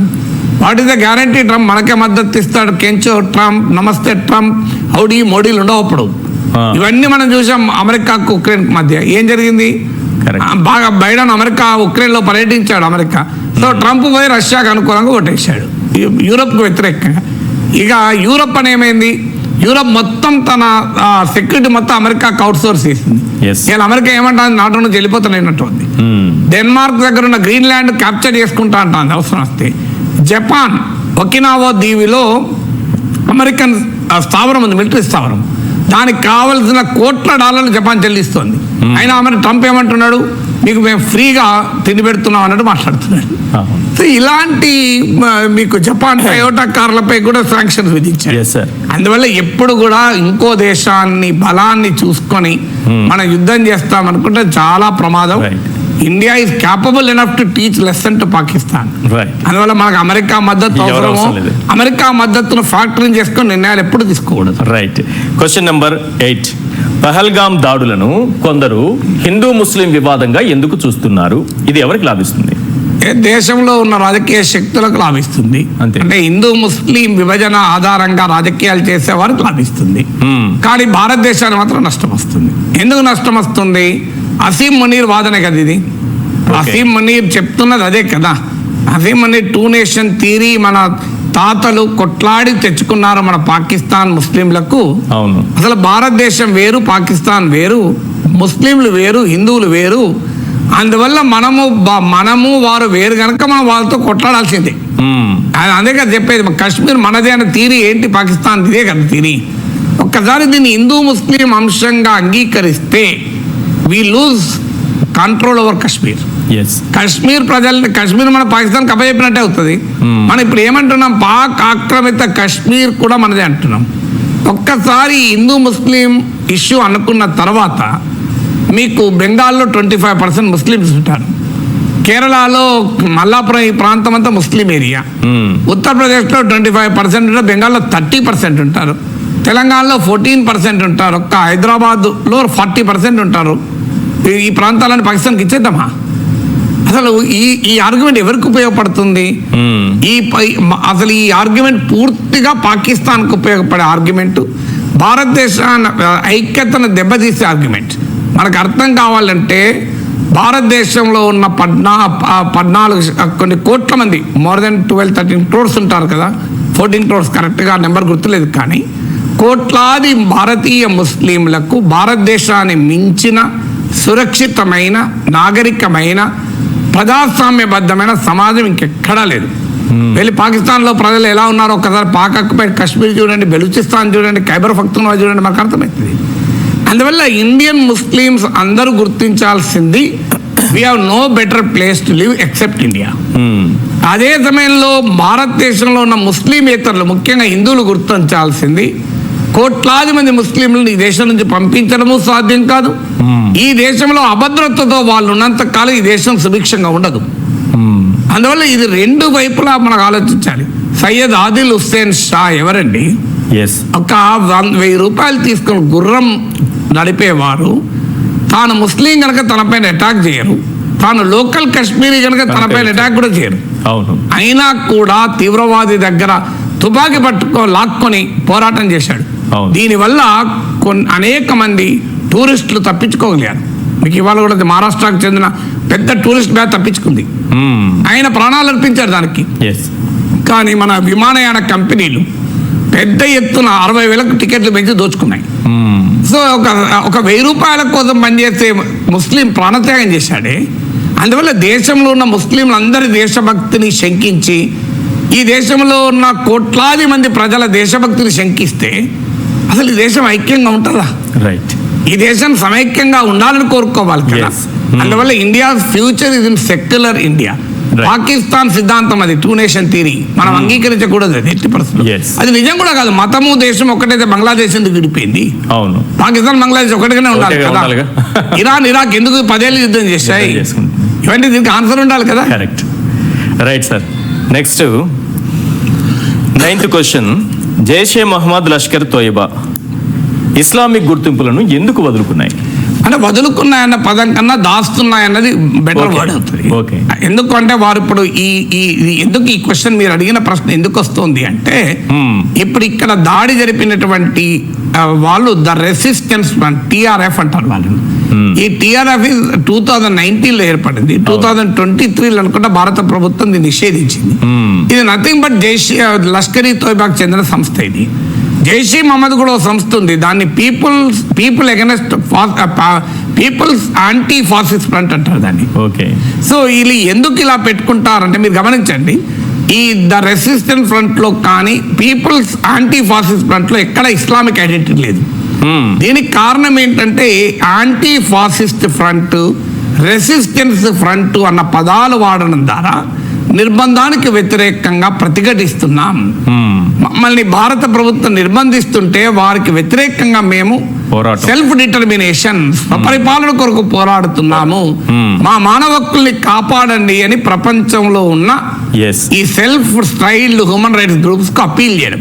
What is the guarantee? Trump మనకే మద్దతు ఇస్తాడు. కెంచో ట్రంప్, నమస్తే ట్రంప్, హౌడీ మోడీలు ఉండవు అప్పుడు. ఇవన్నీ మనం చూసాం. అమెరికాకు ఉక్రెయిన్ మధ్య ఏం జరిగింది? బాగా బైడెన్ అమెరికా ఉక్రెయిన్లో పర్యటించాడు అమెరికా. సో ట్రంప్ పోయి రష్యాకు అనుకూలంగా ఓటేశాడు, యూరప్కు వ్యతిరేకంగా. ఇక యూరప్ అని ఏమైంది? యూరప్ మొత్తం తన సెక్యూరిటీ మొత్తం అమెరికాకు అవుట్ సోర్స్ చేసింది. ఇలా అమెరికా ఏమంటుంది? నాటో నుంచి వెళ్ళిపోతున్నట్టుంది. డెన్మార్క్ దగ్గర ఉన్న గ్రీన్లాండ్ క్యాప్చర్ చేసుకుంటా అంటుంది అవసరం వస్తే. జపాన్ ఒకినావా దీవిలో అమెరికన్ స్థావరం ఉంది, మిలిటరీ స్థావరం. దానికి కావలసిన కోట్ల డాలర్లు జపాన్ చెల్లిస్తోంది. అయినా ట్రంప్ ఏమంటున్నాడు? మీకు మేము ఫ్రీగా తిండి పెడుతున్నాం అన్నట్టు మాట్లాడుతున్నాడు. సో ఇలాంటి మీకు జపాన్ టయోటా కార్లపై కూడా శాంక్షన్స్ విధించారు. అందువల్ల ఎప్పుడు కూడా ఇంకో దేశాన్ని బలాన్ని చూసుకొని మనం యుద్ధం చేస్తాం అనుకుంటే చాలా ప్రమాదం. India is capable enough to teach lesson to Pakistan. అందువల్ల మనకు అమెరికా మద్దతు అవసరము. అమెరికా మద్దతును ఫ్యాక్టరీ చేసుకొని నిర్ణయాలు ఎప్పుడు తీసుకోకూడదు. రైట్. Question number 8. పహల్గామ్ దాడులను కొందరు హిందూ ముస్లిం వివాదంగా ఎందుకు చూస్తున్నారు? ఇది ఎవరికి లాభిస్తుంది? దేశంలో ఉన్న రాజకీయ శక్తులకు లాభిస్తుంది. అంటే హిందూ ముస్లిం విభజన ఆధారంగా రాజకీయాలు చేసే వారికి లాభిస్తుంది. కానీ భారతదేశానికి మాత్రం నష్టం వస్తుంది. ఎందుకు నష్టం వస్తుంది? అసీం మునీర్ వాదనే కదా ఇది. అసీం మునీర్ చెప్తున్నది అదే కదా. అసీం మునీర్ 2 నేషన్ థియరీ మన తాతలు కొట్లాడి తెచ్చుకున్నారు మన పాకిస్తాన్ ముస్లింలకు. అసలు భారతదేశం వేరు, పాకిస్తాన్ వేరు, ముస్లింలు వేరు, హిందువులు వేరు. అందువల్ల మనము వారు వేరు కనుక మనం వాళ్ళతో కొట్లాడాల్సిందే. అదే కదా చెప్పేది. కాశ్మీర్ మనదే అనే థియరీ ఏంటి? పాకిస్తాన్ ఇదే కదా థియరీ. ఒక్కసారి దీన్ని హిందూ ముస్లిం అంశంగా అంగీకరిస్తే we lose control over Kashmir. Kashmir ప్రజల్ని, కశ్మీర్ మన పాకిస్తాన్ కప్పచెప్పినట్టే అవుతుంది. మనం ఇప్పుడు ఏమంటున్నాం? పాక్ ఆక్రమిత కశ్మీర్ కూడా మనదే అంటున్నాం. ఒక్కసారి హిందూ ముస్లిం ఇష్యూ అనుకున్న తర్వాత మీకు బెంగాల్లో 25% ముస్లిమ్స్ ఉంటారు. కేరళలో మల్లాపురం ఈ ప్రాంతం అంతా ముస్లిం ఏరియా. ఉత్తరప్రదేశ్లో 25% ఉంటారు. బెంగాల్లో 30% ఉంటారు. తెలంగాణలో 14% ఉంటారు. ఒక్క హైదరాబాద్లో 40% ఉంటారు. ఈ ప్రాంతాలను పాకిస్తాన్కి ఇచ్చేద్దామా? అసలు ఈ ఆర్గ్యుమెంట్ ఎవరికి ఉపయోగపడుతుంది? అసలు ఈ ఆర్గ్యుమెంట్ పూర్తిగా పాకిస్తాన్కి ఉపయోగపడే ఆర్గ్యుమెంట్, భారతదేశాన్ని ఐక్యతను దెబ్బతీసే ఆర్గ్యుమెంట్. మనకు అర్థం కావాలంటే భారతదేశంలో ఉన్న 14 కొన్ని కోట్ల మంది, మోర్ దెన్ 12-13 crores ఉంటారు కదా. 14 crores కరెక్ట్గా నెంబర్ గుర్తులేదు. కానీ కోట్లాది భారతీయ ముస్లింలకు భారతదేశాన్ని మించిన సురక్షితమైన, నాగరికమైన, ప్రజాస్వామ్యబద్ధమైన సమాజం ఇంకెక్కడా లేదు. వెళ్ళి పాకిస్తాన్లో ప్రజలు ఎలా ఉన్నారో ఒక్కసారి పాకపై కశ్మీర్ చూడండి, బెలూచిస్తాన్ చూడండి, ఖైబర్ పఖ్తూన్ఖా చూడండి, మనకు అర్థమవుతుంది. అందువల్ల ఇండియన్ ముస్లిమ్స్ అందరూ గుర్తించాల్సింది, we have no better place to live except India. అదే సమయంలో భారతదేశంలో ఉన్న ముస్లిమేతరులు, ముఖ్యంగా హిందువులు గుర్తించాల్సింది, కోట్లాది మంది ముస్లింలను ఈ దేశం నుంచి పంపించడము సాధ్యం కాదు. ఈ దేశంలో అభద్రతతో వాళ్ళు ఉన్నంత కాలం ఈ దేశం సుభిక్షంగా ఉండదు. అందువల్ల ఇది 2 వైపులా మనకు ఆలోచించాలి. సయ్యద్ ఆదిల్ హుస్సేన్ షా ఎవరండి? ఎస్. ఒక 1000 రూపాయలు తీసుకొని గుర్రం నడిపేవారు తాను ముస్లిం కనుక తనపైన అటాక్ చేయరు, తాను లోకల్ కాశ్మీరీ కనుక తనపైన అటాక్ కూడా చేయరు. అవును. అయినా కూడా తీవ్రవాది దగ్గర తుపాకీ లాక్కొని పోరాటం చేశాడు. అవును. దీనివల్ల అనేక మంది టూరిస్టులు తప్పించుకోగలిగారు. మీకు ఇవాళ కూడా మహారాష్ట్రకు చెందిన పెద్ద టూరిస్ట్ బ్యాచ్ తప్పించుకుంది. ఆయన ప్రాణాలు అర్పించారు దానికి. ఎస్. కానీ మన విమానయాన కంపెనీలు పెద్ద ఎత్తున 60,000కు టికెట్లు పెంచి దోచుకున్నాయి. సో ఒక 1000 రూపాయల కోసం పనిచేసే ముస్లిం ప్రాణత్యాగం చేశాడే. అందువల్ల దేశంలో ఉన్న ముస్లింలందరి దేశభక్తిని శంకించి, ఈ దేశంలో ఉన్న కోట్లాది మంది ప్రజల దేశభక్తిని శంకిస్తే అసలు ఈ దేశం ఐక్యంగా ఉంటుందా? రైట్. ఈ దేశం సమైక్యంగా ఉండాలని కోరుకోవాలి కదా. అందువల్ల India future is in secular India. Pakistan సిద్ధాంతం అది 2 నేషన్ థియరీ మనం అంగీకరించకూడదు. అది ఎట్టి పరిస్థితుల్లో అది నిజం కూడా కాదు. మతము దేశం ఒకటైతే బంగ్లాదేశ్ ఎందుకు విడిపోయింది? అవును. పాకిస్తాన్ బంగ్లాదేశ్ ఒకటిగానే ఉండాలి కదా. ఇరాన్ ఇరాక్ ఎందుకు 10 ఏళ్ళు యుద్ధం చేశాయి? ఇవన్నీ దీనికి ఆన్సర్ ఉండాలి కదా. Correct. Right sir. Next 9th question. Jaishe Mohammed, Lashkar Taiba Islamic గుర్తింపులను ఎందుకు వదులుకున్నాయి? అంటే వదులుకున్నాయన్న పదం కన్నా దాస్తున్నాయన్నది బెటర్ వర్డ్ అవుతుంది. ఎందుకు అంటే వారు ఇప్పుడు ఎందుకు ఈ క్వశ్చన్ మీరు అడిగిన ప్రశ్న ఎందుకు వస్తుంది అంటే, ఇప్పుడు ఇక్కడ దాడి జరిపినటువంటి వాళ్ళు ద రెసిస్టెన్స్ ఫ్రంట్, TRF అంటారు వాళ్ళు. ఈ TRF 2019లో ఏర్పడింది. 2023లో అనుకుంటా భారత ప్రభుత్వం దీన్ని నిషేధించింది. ఇది నథింగ్ బట్ లష్కర్ ఈ తోయిబాకు చెందిన సంస్థ. ఇది జైష్ ఈ మహమ్మద్ కూడా ఒక సంస్థ ఉంది. దాన్ని people against peoples anti fascist front అంటారు దాన్ని. సో వీళ్ళు ఎందుకు ఇలా పెట్టుకుంటారంటే మీరు గమనించండి, ఈ ద రెసిస్టెన్స్ ఫ్రంట్ లో కానీ పీపుల్స్ యాంటీ ఫాసిస్ట్ ఫ్రంట్ లో ఎక్కడ ఇస్లామిక్ ఐడెంటిటీ లేదు. దీనికి కారణం ఏంటంటే anti fascist front, resistance front అన్న పదాలు వాడడం ద్వారా నిర్బంధానికి వ్యతిరేకంగా ప్రతిఘటిస్తున్నాం. మమ్మల్ని భారత ప్రభుత్వం నిర్బంధిస్తుంటే వారికి వ్యతిరేకంగా మేము సెల్ఫ్ డిటర్మినేషన్, స్వపరిపాలన కొరకు పోరాడుతున్నాము. మా మానవ హక్కుల్ని కాపాడండి అని ప్రపంచంలో ఉన్న ఈ self styled human rights groups కు అపీల్ చేయడం.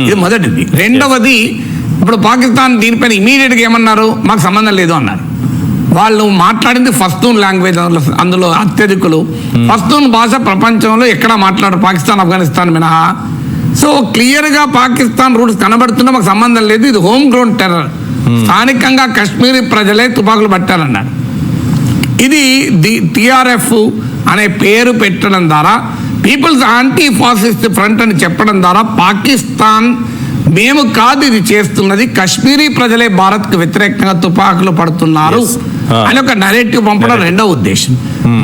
ఇది మొదటిది. రెండవది, ఇప్పుడు పాకిస్తాన్ దీనిపైన ఇమీడియట్ గా ఏమన్నారు, మాకు సంబంధం లేదు అన్నారు. వాళ్ళు మాట్లాడింది పష్తూన్ లాంగ్వేజ్, అందులో అత్యధికులు పష్తూన్ భాష ప్రపంచంలో ఎక్కడా మాట్లాడరు, పాకిస్తాన్ ఆఫ్ఘనిస్తాన్ మినహా. సో క్లియర్ గా పాకిస్తాన్ రూట్స్ కనబడుతున్నా మాకు సంబంధం లేదు, ఇది హోమ్ గ్రౌండ్ టెర్రర్, స్థానికంగా కాశ్మీరీ ప్రజలే తుపాకులు పట్టారన్నారు. ఇది TRF అనే పేరు పెట్టడం ద్వారా, పీపుల్స్ యాంటీ ఫాసిస్ట్ ఫ్రంట్ అని చెప్పడం ద్వారా పాకిస్తాన్ మేము కాదు ఇది చేస్తున్నది, కాశ్మీరీ ప్రజలే భారత్ కు వ్యతిరేకంగా తుపాకులు పడుతున్నారు అని ఒక నరేటివ్ పంపడం రెండో ఉద్దేశం.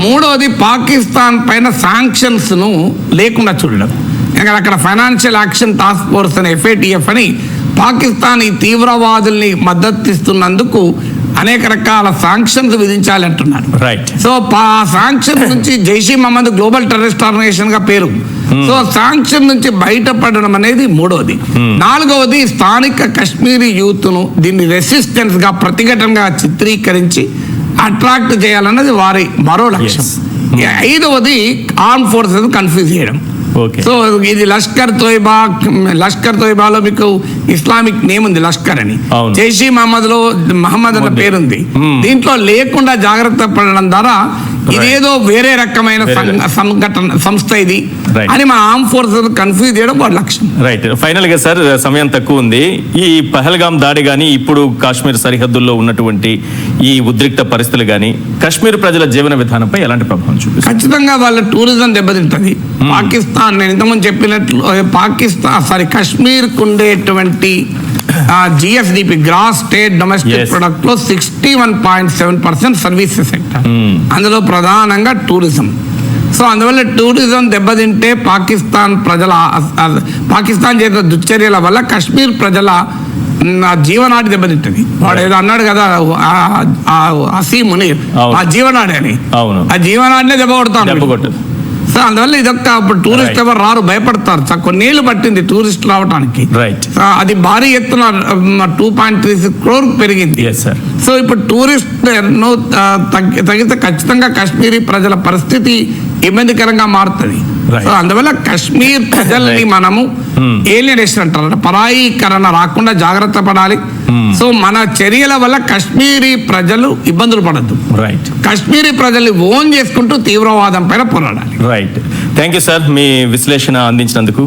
మూడవది, పాకిస్తాన్ పైన శాంక్షన్స్ ను లేకుండా చూడడం. ఎందుకంటే అక్కడ ఫైనాన్షియల్ యాక్షన్ టాస్క్ ఫోర్స్ అని FATF అని పాకిస్తాన్ ఈ తీవ్రవాదుల్ని మద్దతిస్తున్నందుకు అనేక రకాల శాంక్షన్స్ విధించాలి అంటున్నారు. సో శాంక్షన్స్ నుంచి జైష్ ఈ మహమ్మద్ గ్లోబల్ టెర్రరిస్ట్ ఆర్గనైజేషన్ గా పేరు. సో శాంక్షన్ నుంచి బయటపడడం అనేది మూడవది. నాలుగవది, స్థానిక కాశ్మీరీ యూత్ ను దీన్ని రెసిస్టెన్స్ గా, ప్రతిఘటనగా చిత్రీకరించి అట్రాక్ట్ చేయాలన్నది వారి మరో లక్ష్యం. ఐదవది, ఆర్మ్ ఫోర్సెస్ కన్ఫ్యూజ్ చేయడం. సో ఇది లష్కర్ తోయిబాలో మీకు ఇస్లామిక్ నేమ్ ఉంది లష్కర్ అని, జైష్ ఈ మహమ్మద్ లో మహమ్మద్ అన్న పేరుంది. దీంట్లో లేకుండా జాగ్రత్త పడడం ద్వారా ఇదేదో వేరే రకమైన సంస్థ ఇది అని మా ఆర్మ్ ఫోర్సెస్ కన్ఫ్యూజ్ చేయడం వాడి లక్ష్యం. రైట్. ఫైనల్ గా సార్, సమయం తక్కువ ఉంది. ఈ పహల్గామ్ దాడి కానీ, ఇప్పుడు కాశ్మీర్ సరిహద్దుల్లో ఉన్నటువంటి ఈ ఉద్రిక్త పరిస్థితులు కానీ కాశ్మీర్ ప్రజల జీవన విధానంపై ఎలాంటి ప్రభావం చూపిస్తుంది? ఖచ్చితంగా వాళ్ళ టూరిజం దెబ్బతింటది. పాకిస్తాన్, నేను ఇంతకుముందు చెప్పినట్లు కాశ్మీర్ కు ఉండేటువంటి GSDP gross state domestic product లో 61.7% సర్వీసెస్ సెక్టర్, అందులో ప్రధానంగా టూరిజం. సో అందువల్ల టూరిజం దెబ్బతింటే పాకిస్తాన్ చేసిన దుశ్చర్యల వల్ల కాశ్మీర్ ప్రజల జీవనాడి దెబ్బతింటది. వాడు ఏదో అన్నాడు కదా హసీం మునీర్, ఆ జీవనాడి అని, ఆ జీవనాడినే దెబ్బ కొడతాను. సో అందువల్ల ఇదొక్క ఇప్పుడు టూరిస్ట్ ఎవరు రారు, భయపడతారు. కొన్నేళ్ళు పట్టింది టూరిస్ట్ రావడానికి. అది భారీ ఎత్తున 2.36 crore పెరిగింది. సో ఇప్పుడు టూరిస్ట్ తగ్గితే ఖచ్చితంగా కాశ్మీరీ ప్రజల పరిస్థితి ఇబ్బందికరంగా మారుతుంది. Right. సో అందువల్ల కశ్మీర్ ప్రజల్ని మనము ఏలియనేషన్ అంటారు, అంటే పరాయీకరణ రాకుండా జాగ్రత్త పడాలి. సో మన చర్యల వల్ల కశ్మీరీ ప్రజలు ఇబ్బందులు పడద్దు, రైట్ కశ్మీరీ ప్రజల్ని ఓన్ చేసుకుంటూ తీవ్రవాదం పైన పోరాడాలి. రైట్. థ్యాంక్ యూ సార్, మీ విశ్లేషణ అందించినందుకు.